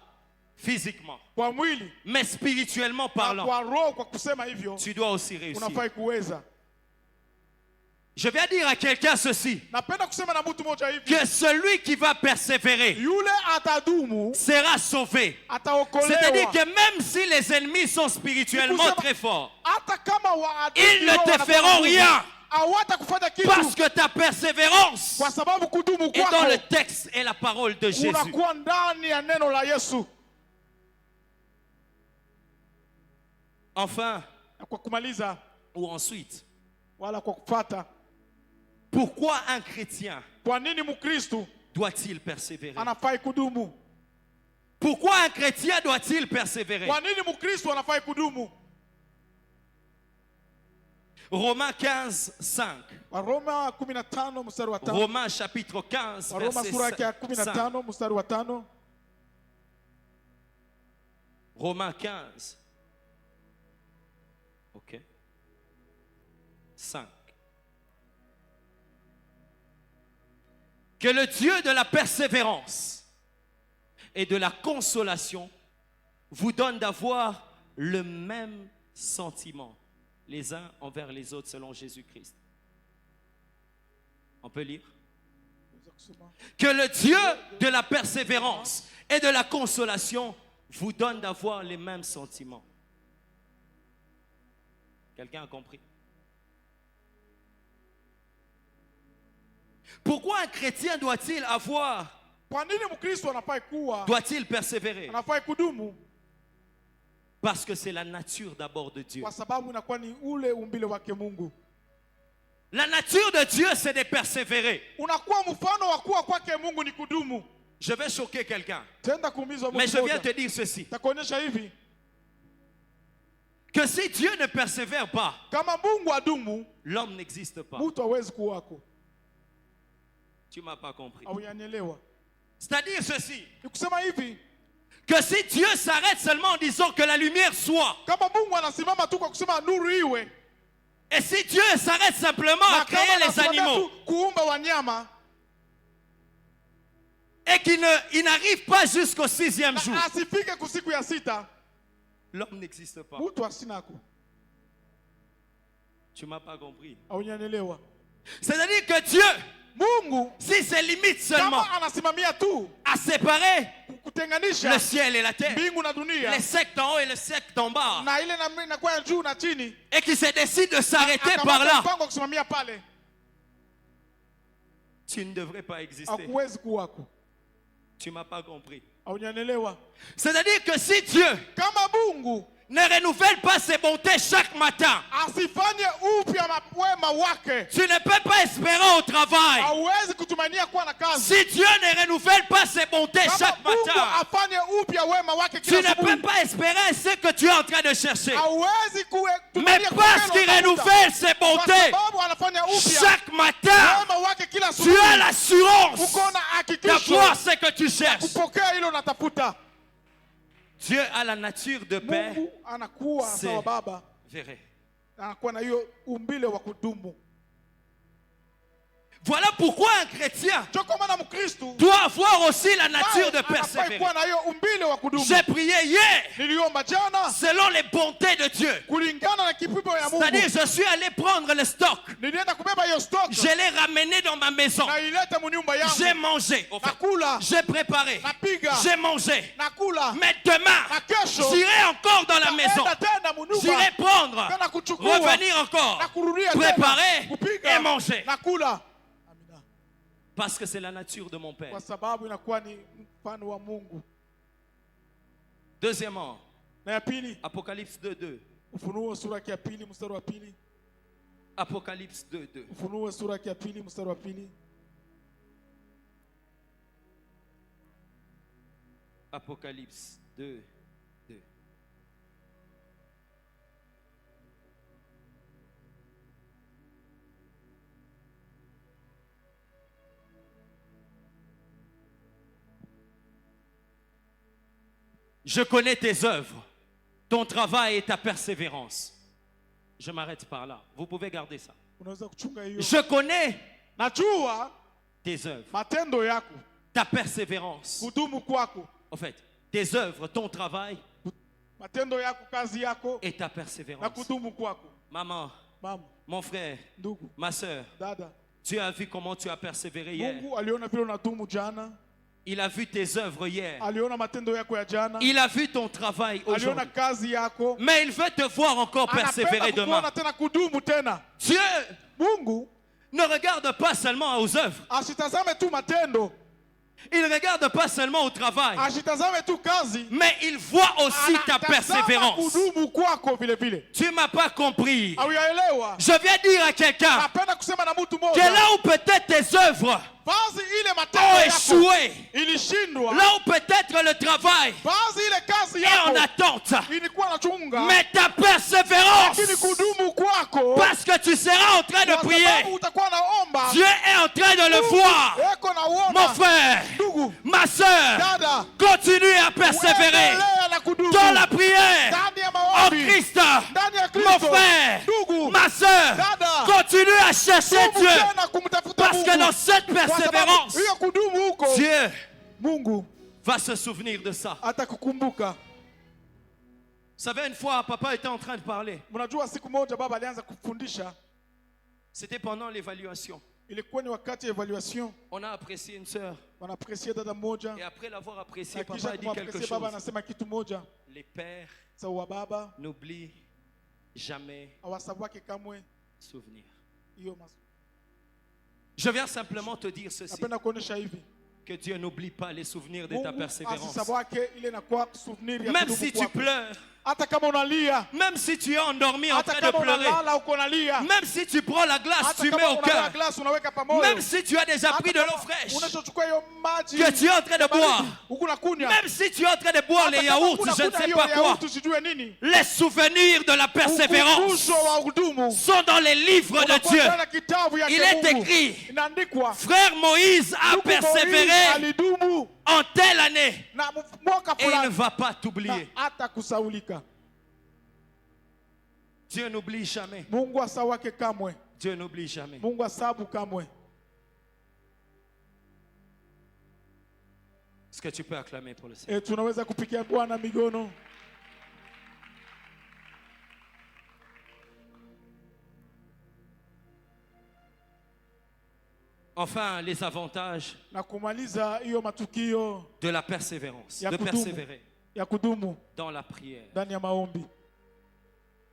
physiquement, kwa mwili mais spirituellement na parlant, kwa roho. Kwa kusema hivyo tu dois aussi réussir. unafai kuweza. Je vais dire à quelqu'un ceci, Napenda kusema na mtu mmoja hivi, que celui qui va persévérer yule atadumu sera sauvé. ataokolewa. C'est-à-dire que même si les ennemis sont spirituellement très forts, Hata kama waadui ils ne te feront rien. hawatakufanya kitu, Parce que ta persévérance kwa sababu kudumu est dans kwako le texte et la parole de Jésus. unakuwa ndani ya neno la Yesu. Enfin, Na kwa kumaliza ou ensuite, wala kwa kufuata, pourquoi un chrétien kwa nini Mkristo doit-il persévérer? anafai kudumu? Pourquoi un chrétien doit-il persévérer? Kwa nini Mkristo anafai kudumu? Romains 15, 5. Waroma 15 mstari wa 5. Romains chapitre 15, Waroma sura yake ya verset 5. 15 mstari wa 5. Romains 15. Ok. 5. Que le Dieu de la persévérance et de la consolation vous donne d'avoir le même sentiment les uns envers les autres selon Jésus-Christ. On peut lire? Que le Dieu de la persévérance et de la consolation vous donne d'avoir les mêmes sentiments. Quelqu'un a compris? Pourquoi un chrétien doit-il avoir, Kwa nini Mkristo anafai kuwa doit-il persévérer? anafai kudumu? Parce que c'est la nature d'abord de Dieu. Kwa sababu inakuwa ni ule umbile wake Mungu. La nature de Dieu, c'est de persévérer. Unakuwa mfano wa kuwa kwake Mungu ni kudumu. Je vais choquer quelqu'un, Tenda kuumizwa mtu mais je viens mmoja. te dire ceci. Takuonyesha hivi, Que si Dieu ne persévère pas, kama Mungu adumu, l'homme n'existe pas. mtu hawezi kuwako. Tu m'as pas compris. Au yanielewa. C'est-à-dire ceci. Ni kusema hivi, Que si Dieu s'arrête seulement en disant que la lumière soit, kama Mungu anasimama tu kwa kusema nuru iwe, et si Dieu s'arrête simplement na à créer kama les anasimamia animaux, tu kuumba wanyama, et qu'il n'arrive pas jusqu'au 6e jour, na asifike kusiku ya 6, L'homme n'existe pas. Tu m'as pas compris. C'est-à-dire que Dieu, si c'est limite seulement à séparer le ciel et la terre, les sectes en haut et les sectes en bas, et qui se décide de s'arrêter par là, tu ne devrais pas exister. Tu m'as pas compris. C'est-à-dire que si Dieu ne renouvelle pas ses bontés chaque matin, tu ne peux pas espérer au travail. Si Dieu ne renouvelle pas ses bontés chaque matin, tu ne peux pas espérer ce que tu es en train de chercher. Mais parce qu'il renouvelle ses bontés chaque matin, tu as l'assurance d'avoir ce que tu cherches. Dieu a la nature de paix. C'est vrai. Voilà pourquoi un chrétien doit avoir aussi la nature de persévérer. J'ai prié hier selon les bontés de Dieu. C'est-à-dire, je suis allé prendre le stock. Je l'ai ramené dans ma maison. J'ai mangé. J'ai préparé. J'ai mangé. Mais demain, j'irai encore dans la maison. J'irai prendre, revenir encore, préparer et manger. Parce que c'est la nature de mon Père. Deuxièmement, Apocalypse 2:2. Apocalypse 2:2. Apocalypse 2:2. Je connais tes œuvres, ton travail et ta persévérance. Je m'arrête par là. Vous pouvez garder ça. Je connais tes œuvres, ta persévérance. En fait, tes œuvres, ton travail et ta persévérance. Maman, mon frère, ma soeur, tu as vu comment tu as persévéré hier. Il a vu tes œuvres hier. Il a vu ton travail aujourd'hui. Mais il veut te voir encore persévérer demain. Dieu ne regarde pas seulement aux œuvres. Il ne regarde pas seulement au travail, mais il voit aussi ta persévérance. Tu ne m'as pas compris. Je viens dire à quelqu'un que là où peut-être tes œuvres ont échoué, là où peut-être le travail est en attente, mais ta persévérance, parce que tu seras en train de prier, Dieu est en train de le voir. Mon frère, ma soeur, continue à persévérer dans la prière en Christ. Mon frère, ma soeur, continue à chercher Dieu, parce que dans cette persévérance, Dieu va se souvenir de ça. Vous savez, une fois, papa était en train de parler. C'était pendant l'évaluation. On a apprécié une sœur. Et après l'avoir apprécié, papa a dit quelque chose. Les pères n'oublient jamais souvenir. Je viens simplement te dire ceci. Que Dieu n'oublie pas les souvenirs de ta persévérance. Même si tu pleures, même si tu es endormi en train de pleurer, même si tu prends la glace, tu mets au cœur, même si tu as déjà pris de l'eau fraîche que tu es en train de boire, même si tu es en train de boire les yaourts, je ne sais pas quoi, les souvenirs de la persévérance sont dans les livres de Dieu. Il est écrit, frère Moïse a persévéré en telle année et il ne va pas t'oublier. Dieu n'oublie jamais. Dieu n'oublie jamais. Est-ce que tu peux acclamer pour le Seigneur? Enfin, les avantages na kumaliza hiyo matukio de la persévérance, ya de kudumu, persévérer ya kudumu dans la prière. ndani ya maombi.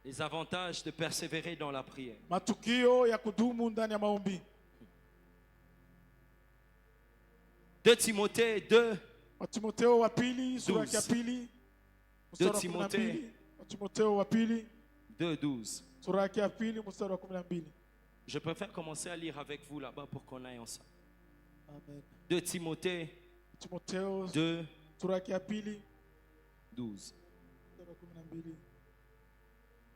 Les avantages de persévérer dans la prière. Matukio ya kudumu ndani ya maombi. 2 Timothée 2. Timotheo wa pili sura ya pili. 2 Timothée. Timotheo wa pili 2:12. sura ya pili mstari wa 12. Je préfère commencer à lire avec vous là-bas pour qu'on aille ensemble. Amen. 2 Timothée Timotheo 2, sura ya pili 12. mstari wa 12.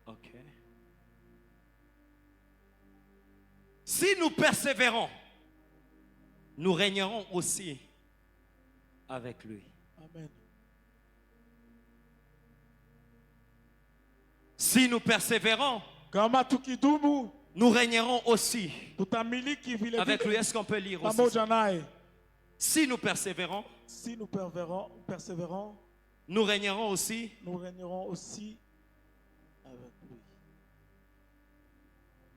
Ok. Si nous persévérons, nous régnerons aussi avec lui. Amen. Si nous persévérons, Kama tukidumu nous régnerons aussi tutamiliki vile avec lui. vile Est-ce qu'on peut lire aussi pamoja ça? naye. Si nous persévérons, Si nous persévérons, nous régnerons aussi. nous régnerons aussi avec lui.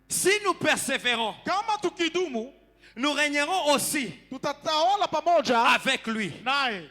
Si nous persévérons, Kama tukidumu nous régnerons aussi tutatawala pamoja avec lui. naye.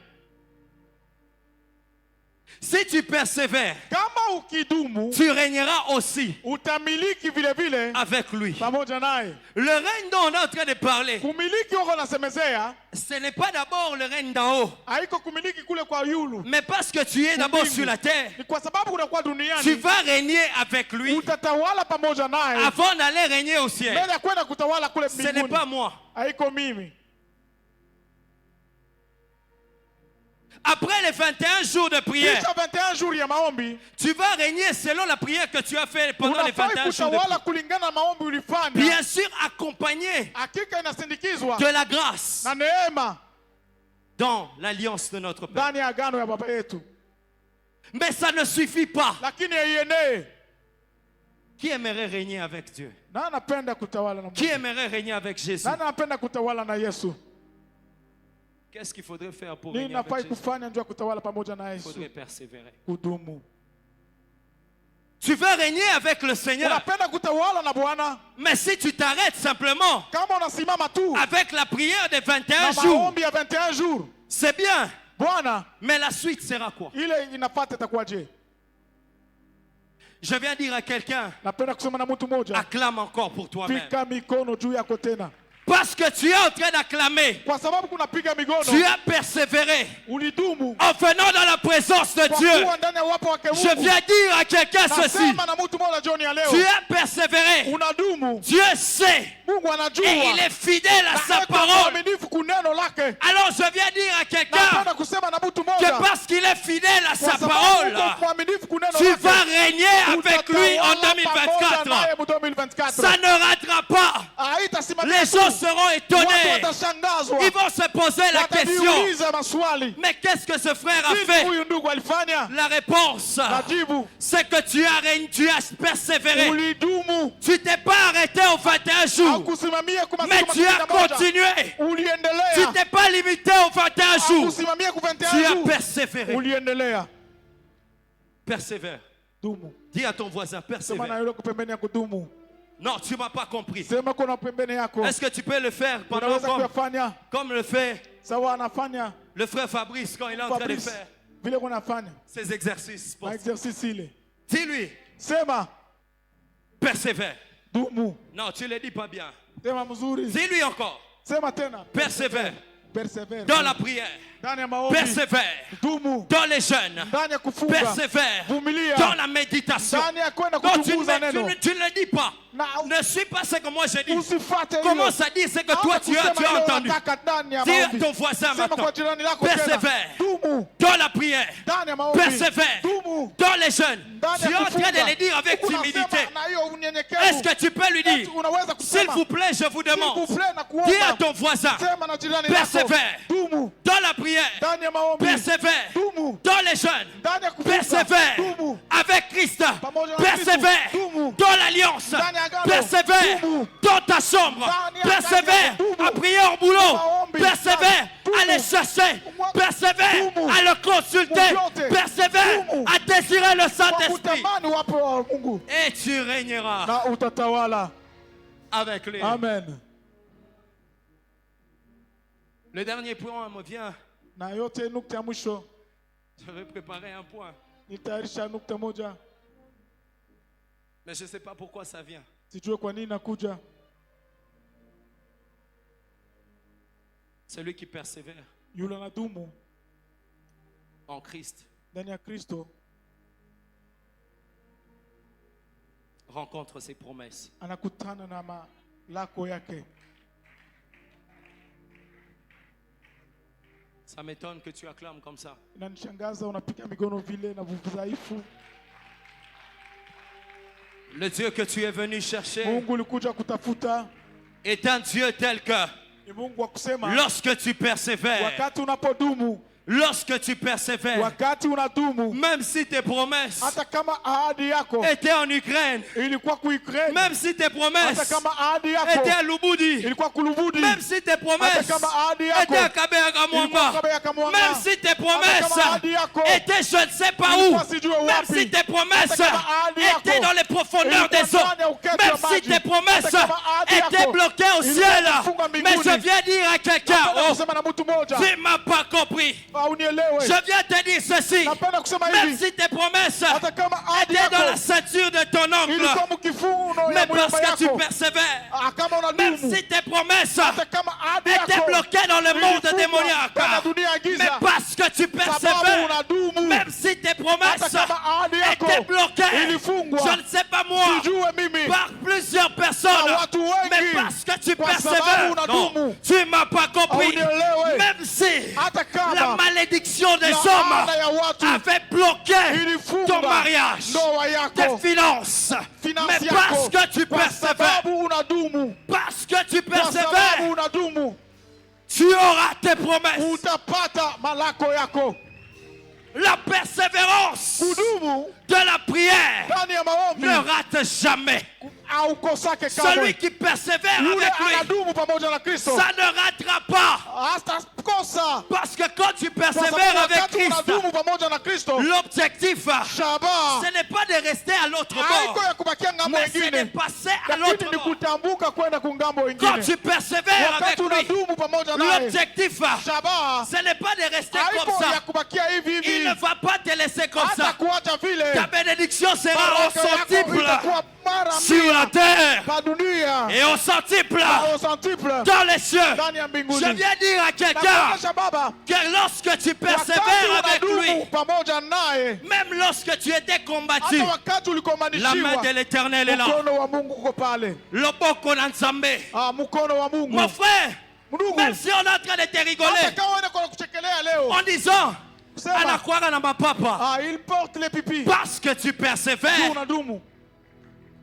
Si tu persévères, Kama ukidumu tu régneras aussi utamiliki vile vile avec lui. pamoja naye. Le règne dont on est en train de parler, Kumiliki uko nasemezea ce n'est pas d'abord le règne d'en haut, haiko kumiliki kule kwa yulu. mais parce que tu es d'abord sur la terre, Ni kwa sababu unakuwa tu duniani vas régner avec lui utatawala pamoja naye avant d'aller régner au ciel. mbele ya kwenda kutawala kule Ce n'est mbinguni. pas moi. Haiko mimi. Après les 21 jours de prière, Kisha 21 jours ya maombi tu vas régner selon la prière que tu as fait pendant les unafai 21 jours de kutawala prière. kulingana na maombi ulifanya. Bien sûr, accompagné Hakika inasindikizwa de la grâce na neema dans l'alliance de notre Père. ndani ya agano ya baba yetu, Mais ça ne suffit pas. lakini haienee. Qui aimerait régner avec Dieu? Na anapenda kutawala na Qui Mungu. aimerait régner avec Jésus? Na anapenda kutawala na Yesu. Qu'est-ce qu'il faudrait faire pour Nini régner avec nafai Jésus? kufanya ndio kutawala pamoja na Il Yesu? faudrait persévérer. Kudumu. Tu veux régner avec le Seigneur, Unapenda kutawala na Bwana, mais si tu t'arrêtes simplement kama unasimama tu avec la prière des 21 na jours, maombi ya 21 jours, c'est bien, Bwana, mais la suite sera quoi? ile inafuata itakuwaje? Je viens dire à quelqu'un, Napenda kusema na mtu mmoja, acclame encore pour toi-même. pika mikono juu yako tena, Parce que tu es en train d'acclamer, kwa sababu kunapiga migono, tu as persévéré ulidumu en venant dans la présence de kwa Dieu. kuwa ndani ya uwepo wake Je Mungu. viens dire à quelqu'un ceci, Nasema na mtu mmoja jioni ya leo, tu as persévéré, unadumu. Dieu sait, Mungu anajua et il est fidèle à na sa yuko parole. mwaminifu kuneno lake. Alors je viens dire à quelqu'un Napenda kusema na mtu que mmoja, parce qu'il est fidèle à kwa sa sababu parole, uko mwaminifu kuneno tu lake, vas régner avec lui en utatawala pamoja 2024. naye mu 2024. Ça ne ratera pas. Haitasimamia Les tu. gens seront Watu étonnés. watashangazwa, Ils vont se poser la question, watajiuliza maswali, mais qu'est-ce que ce frère a nini fait? huyu ndugu alifanya? La réponse, Najibu, c'est que tu as régné, tu as persévéré. ulidumu, Tu t'es pas arrêté aux 21 jours, haukusimamia kwa mais masiku tu as 21, continué. Tu uliendelea, t'es pas limité aux 21 jours. haukusimamia kwa Tu 21 as jours, persévéré. uliendelea. Persévère. Dumu. Dis à ton voisin, Sema na persévère. yule pembeni yako, dumu. Non, tu m'as pas compris. Sema kuna pembeni yako, Est-ce que tu peux le faire pendant unaweza kuyafanya comme le fait sawa anafanya le frère Fabrice quand il est en train de Fabrice faire vile kunafanya ses exercices? na exercice ile. Dis-lui, Sema persévère. dumu, Non, tu ne le dis pas bien. sema mzuri, Dis-lui encore, sema tena, persévère persevere dans la prière. ndani ya maombi, Persévère dumu dans les jeûnes. ndani ya kufunga, Persévère vumilia dans la méditation. ndani ya kwenda Non, tu kuchunguza neno. tu ne le dis pas. Na Ne suis pas ce que moi je dis. usifate hilo. Commence à dire ce que toi tu as entendu. Unataka ndani ya Dis à maombi. ton voisin Sema maintenant, kwa jirani lako tena, persévère dumu dans la prière. ndani ya maombi, Persévère dumu dans les jeûnes. ndani Tu es ya en train kufunga. de le dire avec Unasema timidité. na hiyo unyenyekevu. Est-ce que tu peux lui dire, Unaweza s'il kusema, vous plaît, je vous s'il vous demande, plaît, na dis à kuomba, ton voisin, sema na jirani lako, persévère dumu dans la prière. ndani ya maombi, Persévère dumu dans les jeûnes. ndani ya kufunga, Persévère dumu avec Christ. pamoja na Persévère Kristo, dumu dans l'alliance. ndani ya agano, Persévère dumu dans ta chambre. ndani ya Persévère dumu à prier au boulot. maombi, Persévère dumu à les chercher. Persévère dumu à le consulter. yote, Persévère dumu à désirer le kwa Saint-Esprit. kutamani wapo wa Mungu Et tu régneras na utatawala. avec lui. Amen. Le dernier point me vient. Na yote nukta ya mwisho. Je vais préparer un point. Nitayarisha nukta moja. Mais je ne sais pas pourquoi ça vient. Sijue kwa nini nakuja. Celui qui persévère Yule anadumu en Christ ndani ya Kristo rencontre ses promesses. anakutana na malako yake. Ça m'étonne que tu acclames comme ça. Inanishangaza unapiga migono vile na udhaifu. Le Dieu que tu es venu chercher Mungu ulikuja kutafuta est un Dieu tel que ni Mungu wa kusema lorsque tu persévères, wakati unapodumu, lorsque tu persévères, wakati unadumu, même si tes promesses hata kama ahadi yako étaient en Ukraine, ilikuwa ku Ukraine, même si tes hata promesses kama ahadi yako étaient à Lubudi, ilikuwa kulubudi, même si tes hata promesses kama ahadi yako étaient à Kabeya ilikuwa Kamwanga, Kabeya Kamwanga, même si tes hata kama promesses ahadi yako étaient je ne sais pas où, ilikuwa sijue même wapi, si tes promesses hata kama ahadi yako étaient dans les profondeurs des ilikuwa eaux, ndani ya uketo même wa si maji, tes promesses hata kama ahadi yako étaient bloquées au ilikuwa ciel, imefunga mais mbinguni. je viens dire à quelqu'un, Napenda oh, kusema na mtu mmoja, tu ne m'as pas compris. unielewe. Je viens te dire ceci, Napenda kusema même hivi, si tes promesses hata kama ahadi étaient dans la yako ceinture de ton oncle, ilikuwa mkifuno ya mais parce mwamba que tu yako, persévères, kama même unadumu, si tes promesses hata kama ahadi étaient yako bloquées dans le monde ilifungwa démoniaque, kana dunia ya mais giza, parce que tu sababu persévères, unadumu, même si tes promesses hata kama ahadi yako étaient bloquées, ilifungwa, je ne sais pas moi, sijue mimi, par plusieurs personnes, na watu wengi, mais parce que tu kwa sababu persévères, unadumu, non, tu ne m'as pas compris, unielewe, même si hata la kama malédiction des laana ya hommes watu avait bloqué ilifunga ton mariage, ndoa tes yako, finances, finance mais parce yako, que tu kwa persévères, sababu unadumu, parce que tu kwa sababu persévères, unadumu, tu auras tes promesses. utapata malako yako. La persévérance Kudumu de la prière ndani ya maombi ne rate jamais. haukosake Celui kamwe. qui persévère Yule avec lui, anadumu pamoja na Kristo ça ne ratera pas. hatakosa, Parce que quand tu kwa sababu persévères avec wakati Christ, unadumu pamoja na Kristo, l'objectif, shaba ce n'est pas de rester à l'autre haiko bord, ya kubakia ngambo mais c'est de ingine, passer à l'autre lakini ni bord. kutambuka kwenda kungambo Quand ingine. tu persévères avec Wakati lui, unadumu pamoja naye, l'objectif, shaba ce n'est pas de rester comme haiko ya ça. kubakia hivi Il hivi, ne va pas te laisser comme hata ça. kuacha vile. Ta bénédiction sera au Baraka yako centuple itakuwa mara sur la mia terre pa dunia et au centuple au centuple dans les cieux. ndani ya mbinguni. Je viens dire à quelqu'un Nakuonyesha Baba, que lorsque tu wakati persévères avec unadumu lui, pamoja naye, même lorsque tu étais combattu, hata wakati la main ulikomanishiwa, de l'éternel est là. mkono wa Mungu uko pale. Loboko na Nzambe. Mkono wa Mungu. Mon frère, Ndugu, même si on est en train de te hata rigoler kama wewe unakuwa kuchekelea leo, en disant kusema anakwanga na mapapa, il porte les pipis, parce que tu tu persévères, unadumu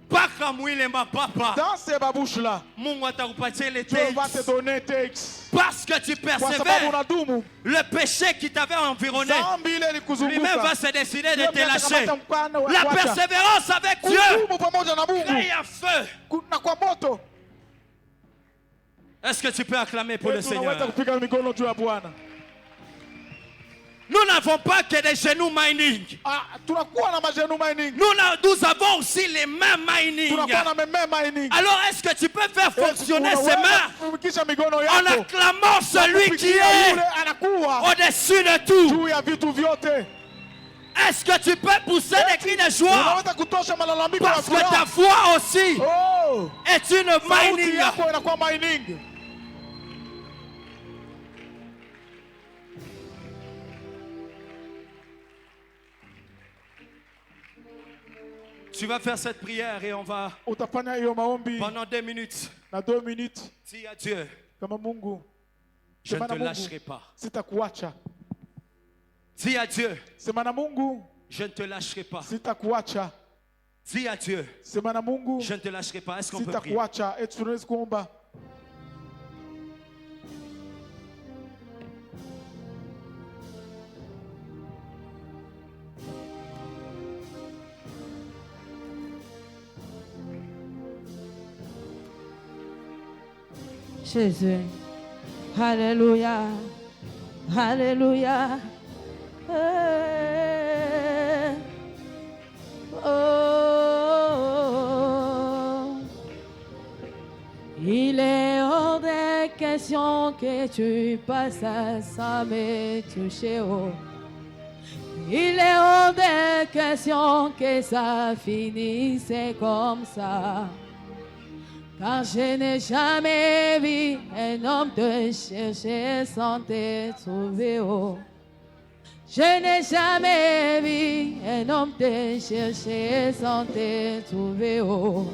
paka mwile mapapa, dans ces babouches là, Mungu atakupatia les Dieu va te takes. donner takes, Parce que tu kwa sababu persévères, unadumu. le péché qui t'avait environné Dhambi ile lui-même ilikuzunguka, va se décider de Dieu te lâcher. atakamata mkono wa La kuacha. persévérance avec Dieu Kudumu pamoja na crée Mungu un feu. na kwa moto. Est-ce que tu peux acclamer pour le Tunaweza Seigneur? kupiga mikono juu ya Bwana. Nous n'avons pas que des genoux mining. Tunakuwa na majenu mining, Nous avons aussi les mains mining. tunakuwa na meme mining. Alors est-ce que tu peux faire fonctionner ces mains kufikisha mikono en yako acclamant celui qui kufikia est yule anakuwa au-dessus de tout? juu ya vitu vyote. Est-ce que tu peux pousser des cris de joie? Unaweza kutosha malalamiko ya Parce que ta furaha. voix aussi Oh, est une sauti mining. yako inakuwa mining. Tu vas faire cette prière et on va, Utafanya hiyo maombi pendant 2 minutes, na 2 minutes dis à Dieu, kama Mungu, je ne sema te na Mungu, lâcherai pas. sitakuacha. Dis à Dieu, Sema na Mungu, je ne te lâcherai pas. sitakuacha. Dis à Dieu, Sema na Mungu, je ne te lâcherai pas. Est-ce qu'on peut prier? sitakuacha. Tunaweza kuomba. Jésus. Alléluia. Alléluia. Oh. Il est hors des questions question que tu passes sans me toucher. Oh. Il est hors de question que ça finisse comme ça. Car je n'ai jamais vu un homme te chercher sans te trouver. Oh. Je n'ai jamais vu un homme te chercher sans te trouver. Oh.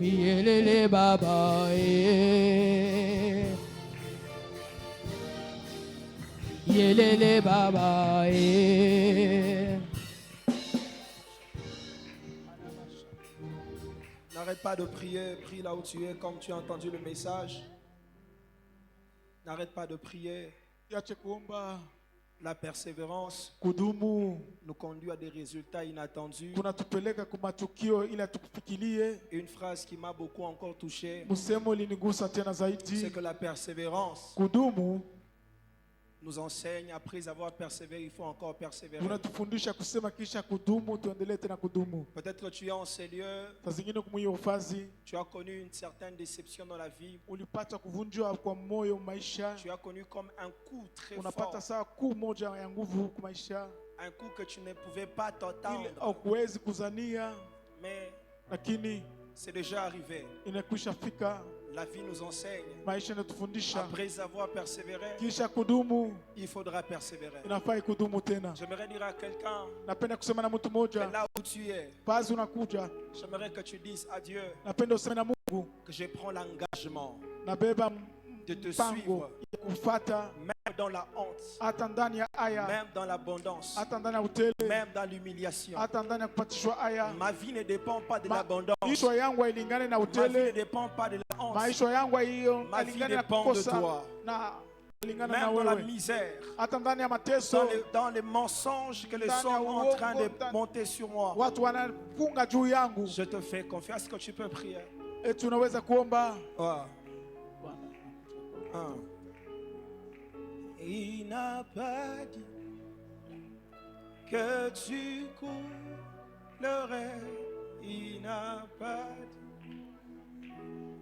Yelele baba Yelele baba N'arrête pas de prier, prie là où tu es comme tu as entendu le message. N'arrête pas de prier. La persévérance nous conduit à des résultats inattendus. Une phrase qui m'a beaucoup encore touché, c'est que la persévérance nous enseigne, après avoir persévéré, il faut encore persévérer. Peut-être que tu es en ces lieux, tu as connu une certaine déception dans la vie. Tu as connu comme un coup très fort, un coup que tu ne pouvais pas t'entendre. Mais c'est déjà arrivé. La vie nous enseigne. Après avoir persévéré, il faudra persévérer. J'aimerais dire à quelqu'un que là où tu es, j'aimerais que tu dises à Dieu que je prends l'engagement de te suivre, même dans la honte, même dans l'abondance, même dans l'humiliation. Ma vie ne dépend pas de l'abondance. Ma vie ne dépend pas de la honte. Ma vie dépend de toi. Même dans la misère, dans les mensonges que les gens sont en train de monter sur moi, je te fais confiance. Est-ce que tu peux prier? Il n'a pas dit que tu coulerais. Il n'a pas dit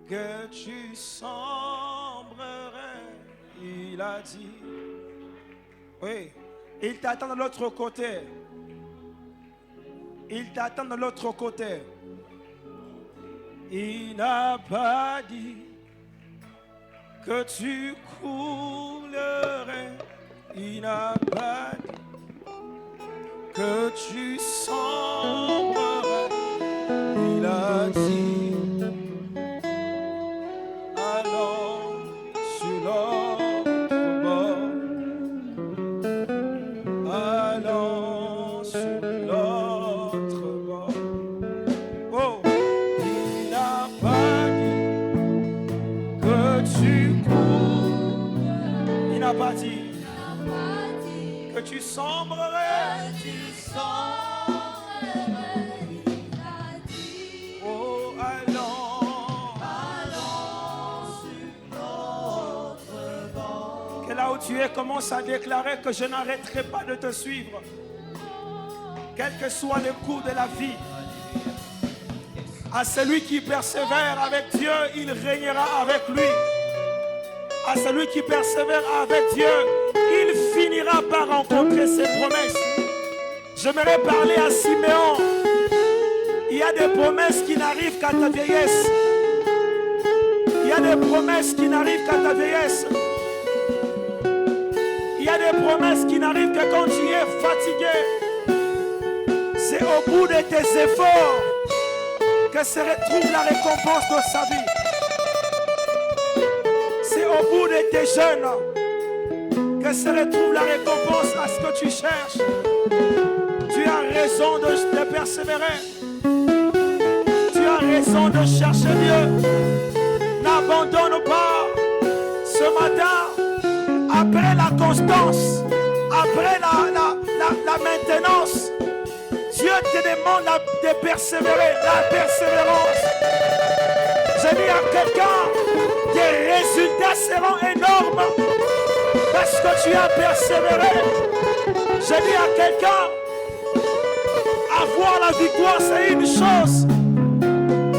que tu sombrerais. Il a dit, oui, il t'attend de l'autre côté. Il t'attend de l'autre côté. Il n'a pas dit que tu coulerais. Il n'a pas dit que tu sombrerais. Il a dit, allons sur l'autre bord. Allons sur l'autre bord. Oh, il n'a pas dit que tu n'a pas dit que tu sombrerais. Oh, allons sur l'autre bord. Que là où tu es, commence à déclarer que je n'arrêterai pas de te suivre. Quel que soit le cours de la vie. À celui qui persévère avec Dieu, il régnera avec lui. À celui qui persévère avec Dieu, il finira par rencontrer ses promesses. J'aimerais parler à Siméon. Il y a des promesses qui n'arrivent qu'à ta vieillesse. Il y a des promesses qui n'arrivent qu'à ta vieillesse. Il y a des promesses qui n'arrivent que quand tu es fatigué. C'est au bout de tes efforts que se retrouve la récompense de sa vie. C'est au bout de tes jeûnes que se retrouve la récompense à ce que tu cherches. Tu as raison de persévérer. Tu as raison de chercher Dieu. N'abandonne pas. Ce matin, après la constance, après la maintenance, Dieu te demande de persévérer, la persévérance. J'ai dit à quelqu'un, tes résultats seront énormes parce que tu as persévéré. J'ai dit à quelqu'un, avoir la victoire c'est une chose,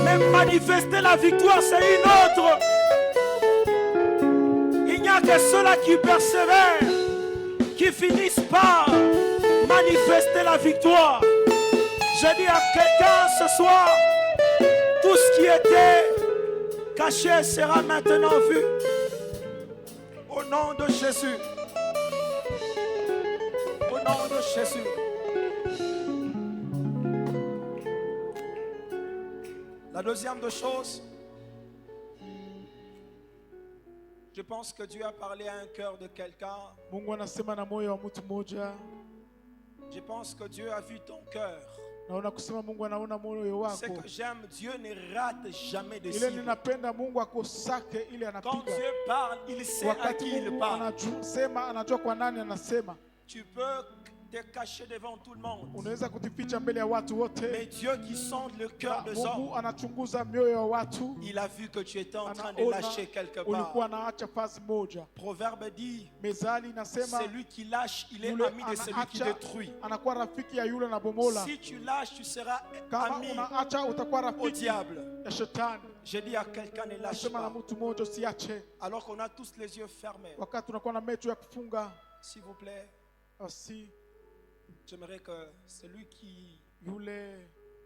mais manifester la victoire c'est une autre. que ceux-là qui persévèrent, qui finissent par manifester la victoire. Je dis à quelqu'un ce soir, tout ce qui était caché sera maintenant vu. Au nom de Jésus. Au nom de Jésus. La deuxième des choses, je pense que Dieu a parlé à un cœur de quelqu'un. Je pense que Dieu a vu ton cœur. Ce que j'aime, Dieu ne rate jamais de cible. Quand Dieu parle, il sait à qui il parle. Tu peux te cacher devant tout le monde. Mais Dieu qui sonde le cœur des hommes, il a vu que tu étais en train de lâcher quelque part. Proverbe dit, c'est lui qui lâche, il est ami de celui qui détruit. Si tu lâches, tu seras ami au diable. Je dis à quelqu'un, ne lâche pas. Alors qu'on a tous les yeux fermés. S'il vous plaît, j'aimerais que celui qui,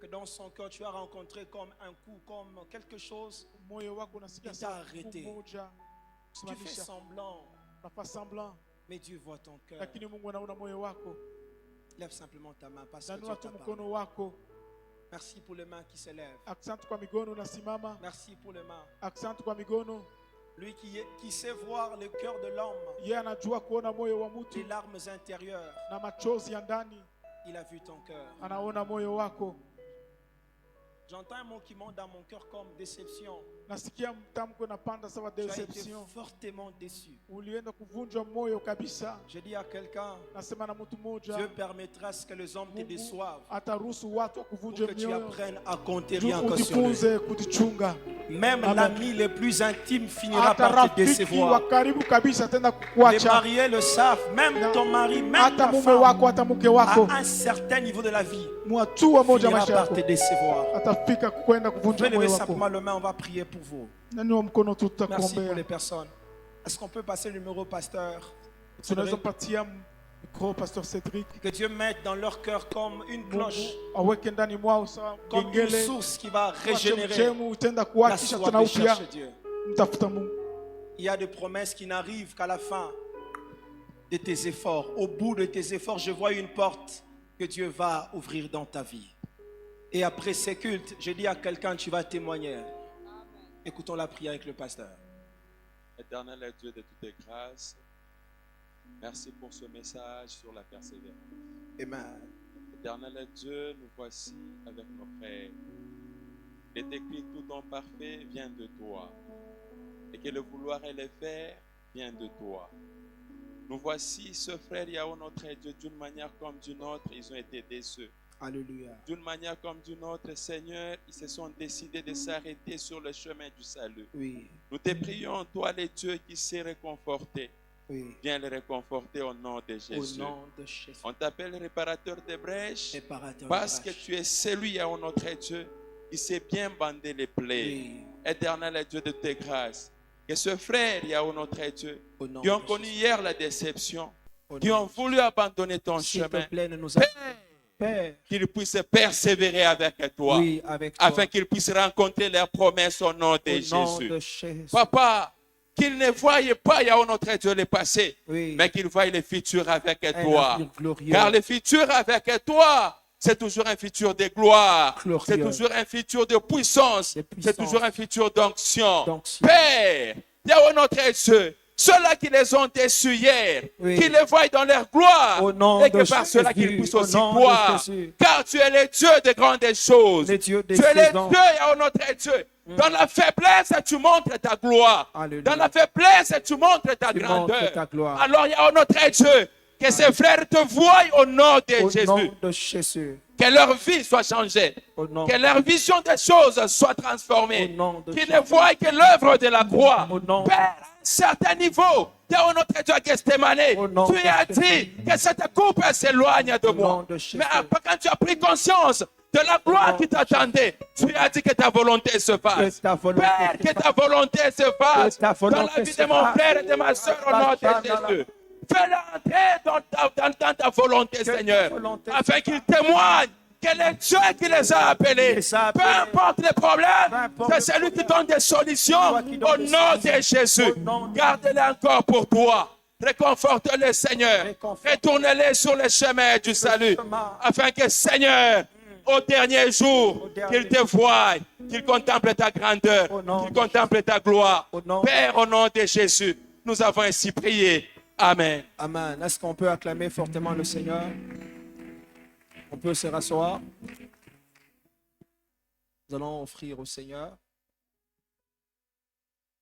que dans son cœur tu as rencontré comme un coup, comme quelque chose, il t'a arrêté. Tu fais semblant, mais Dieu voit ton cœur. Lève simplement ta main parce que Dieu t'a parlé. Merci pour les mains qui se lèvent. Merci pour les mains. Lui qui sait voir le cœur de l'homme, les larmes intérieures, il a vu ton cœur. J'entends un mot qui monte dans mon cœur comme déception. Tu as été fortement déçu. Je dis à quelqu'un, Dieu permettra que les hommes te déçoivent pour que tu apprennes à compter rien que sur lui. Même l'ami le plus intime finira par te décevoir. Les mariés le savent, même ton mari, même ta femme, à un certain niveau de la vie, finira par te décevoir. Vous pouvez lever simplement le main, on va prier pour vous. Merci pour les personnes. Est-ce qu'on peut passer le numéro pasteur? Que Dieu mette dans leur cœur comme une cloche, comme une source qui va régénérer la soif de chercher Dieu. Il y a des promesses qui n'arrivent qu'à la fin de tes efforts. Au bout de tes efforts, je vois une porte que Dieu va ouvrir dans ta vie. Et après ces cultes, je dis à quelqu'un, tu vas témoigner. Écoutons la prière avec le pasteur. Éternel Dieu de toutes les grâces, merci pour ce message sur la persévérance. Amen. Éternel Dieu, nous voici avec nos frères. Il est écrit, tout don parfait vient de toi. Et que le vouloir et le faire vient de toi. Nous voici, ce frère Yahweh notre Dieu, d'une manière comme d'une autre, ils ont été déçus. Alléluia. D'une manière comme d'une autre, Seigneur, ils se sont décidés de s'arrêter sur le chemin du salut. Oui. Nous te prions, toi, le Dieu qui s'est réconforté. Oui. Viens le réconforter au nom de Jésus. Au nom de Jésus. On t'appelle réparateur des brèches parce que tu es celui, à notre Dieu, qui sait bien bander les plaies. Oui. Éternel Dieu de tes grâces, que ce frère, notre Dieu, qui ont connu hier la déception, qui ont voulu abandonner ton chemin, Père, qu'ils puissent persévérer avec toi, oui, avec toi, afin qu'ils puissent rencontrer leurs promesses au nom de Jésus. Papa, qu'ils ne voient pas, notre Dieu, le passé, oui, mais qu'ils voient le futur avec toi. Car le futur avec toi, c'est toujours un futur de gloire, c'est toujours un futur de puissance, c'est toujours un futur d'onction. Père, notre Dieu, ceux-là qui les ont déçus hier, oui, qui les voient dans leur gloire, et que par cela qu'ils puissent aussi gloire. Car tu es le Dieu de grandes choses. Tu es le Dieu, notre Dieu. Dans la faiblesse, tu montres ta gloire. Alléluia. Dans la faiblesse, tu montres ta grandeur. Alors, notre Dieu, que ces frères te voient au nom de Jésus. Que leur vie soit changée. Que leur vision des choses soit transformée. Qu'ils ne voient que l'œuvre de la croix. Père, certain niveau, notre Dieu à Gethsémane, tu as dit que cette coupe s'éloigne de moi. Mais quand tu as pris conscience de la gloire qui t'attendait. Tu as dit que ta volonté se fasse. Père, que ta volonté se fasse dans la vie de mon frère et de ma soeur au nom de Jésus. Fais-le entrer dans ta volonté, Seigneur, afin qu'il témoigne que les Dieu qui les a appelés, peu importe les problèmes, c'est celui qui donne des solutions au nom de Jésus. Garde-les encore pour toi. Réconforte-les, Seigneur. Retourne-les sur le chemin du salut, afin que, Seigneur, au dernier jour, qu'ils te voient, qu'ils contemplent ta grandeur, qu'ils contemplent ta gloire. Père, au nom de Jésus, nous avons ainsi prié. Amen. Amen. Est-ce qu'on peut acclamer fortement le Seigneur? On peut se rasseoir. Nous allons offrir au Seigneur.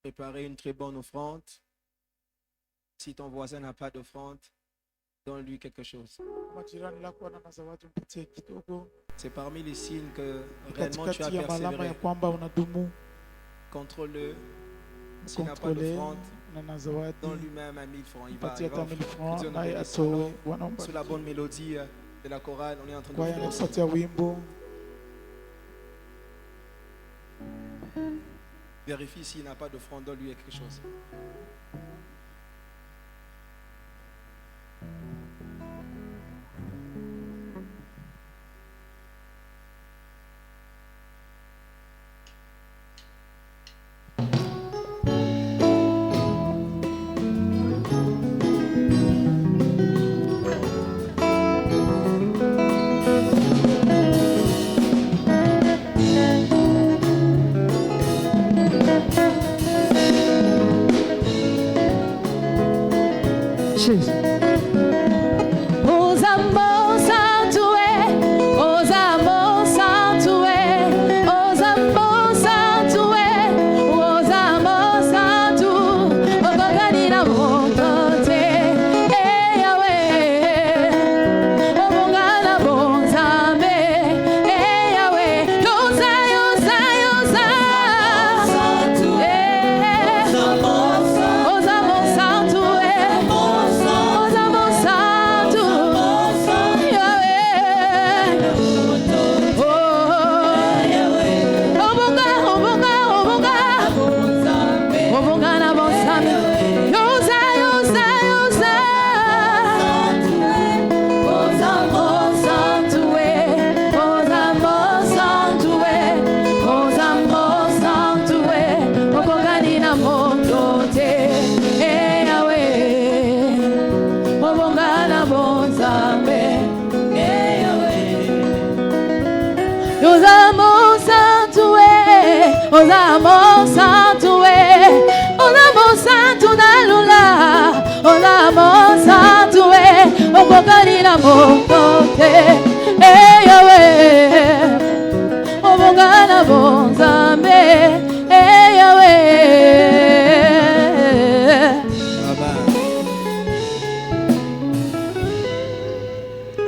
Préparer une très bonne offrande. Si ton voisin n'a pas d'offrande, donne-lui quelque chose. C'est parmi les signes que réellement tu as persévéré. Contrôle-le. S'il n'a pas d'offrande, donne lui-même 1000 francs. Il va sous la bonne mélodie de la chorale. On est en train de faire. Vérifie s'il n'a pas d'offrande, donne-lui quelque chose.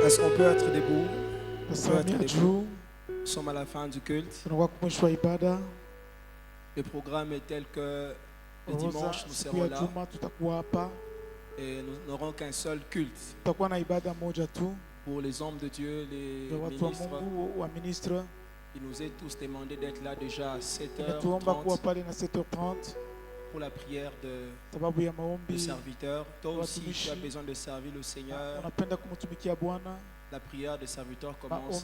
Est-ce qu'on peut être debout? On peut être debout. Nous sommes à la fin du culte. Le programme est tel que le dimanche nous serons là et nous n'aurons qu'un seul culte pour les hommes de Dieu, les ministres. Il nous est tous demandé d'être là déjà à 7h30 pour la prière de serviteur. Toi aussi, tu as besoin de servir le Seigneur. La prière des serviteurs commence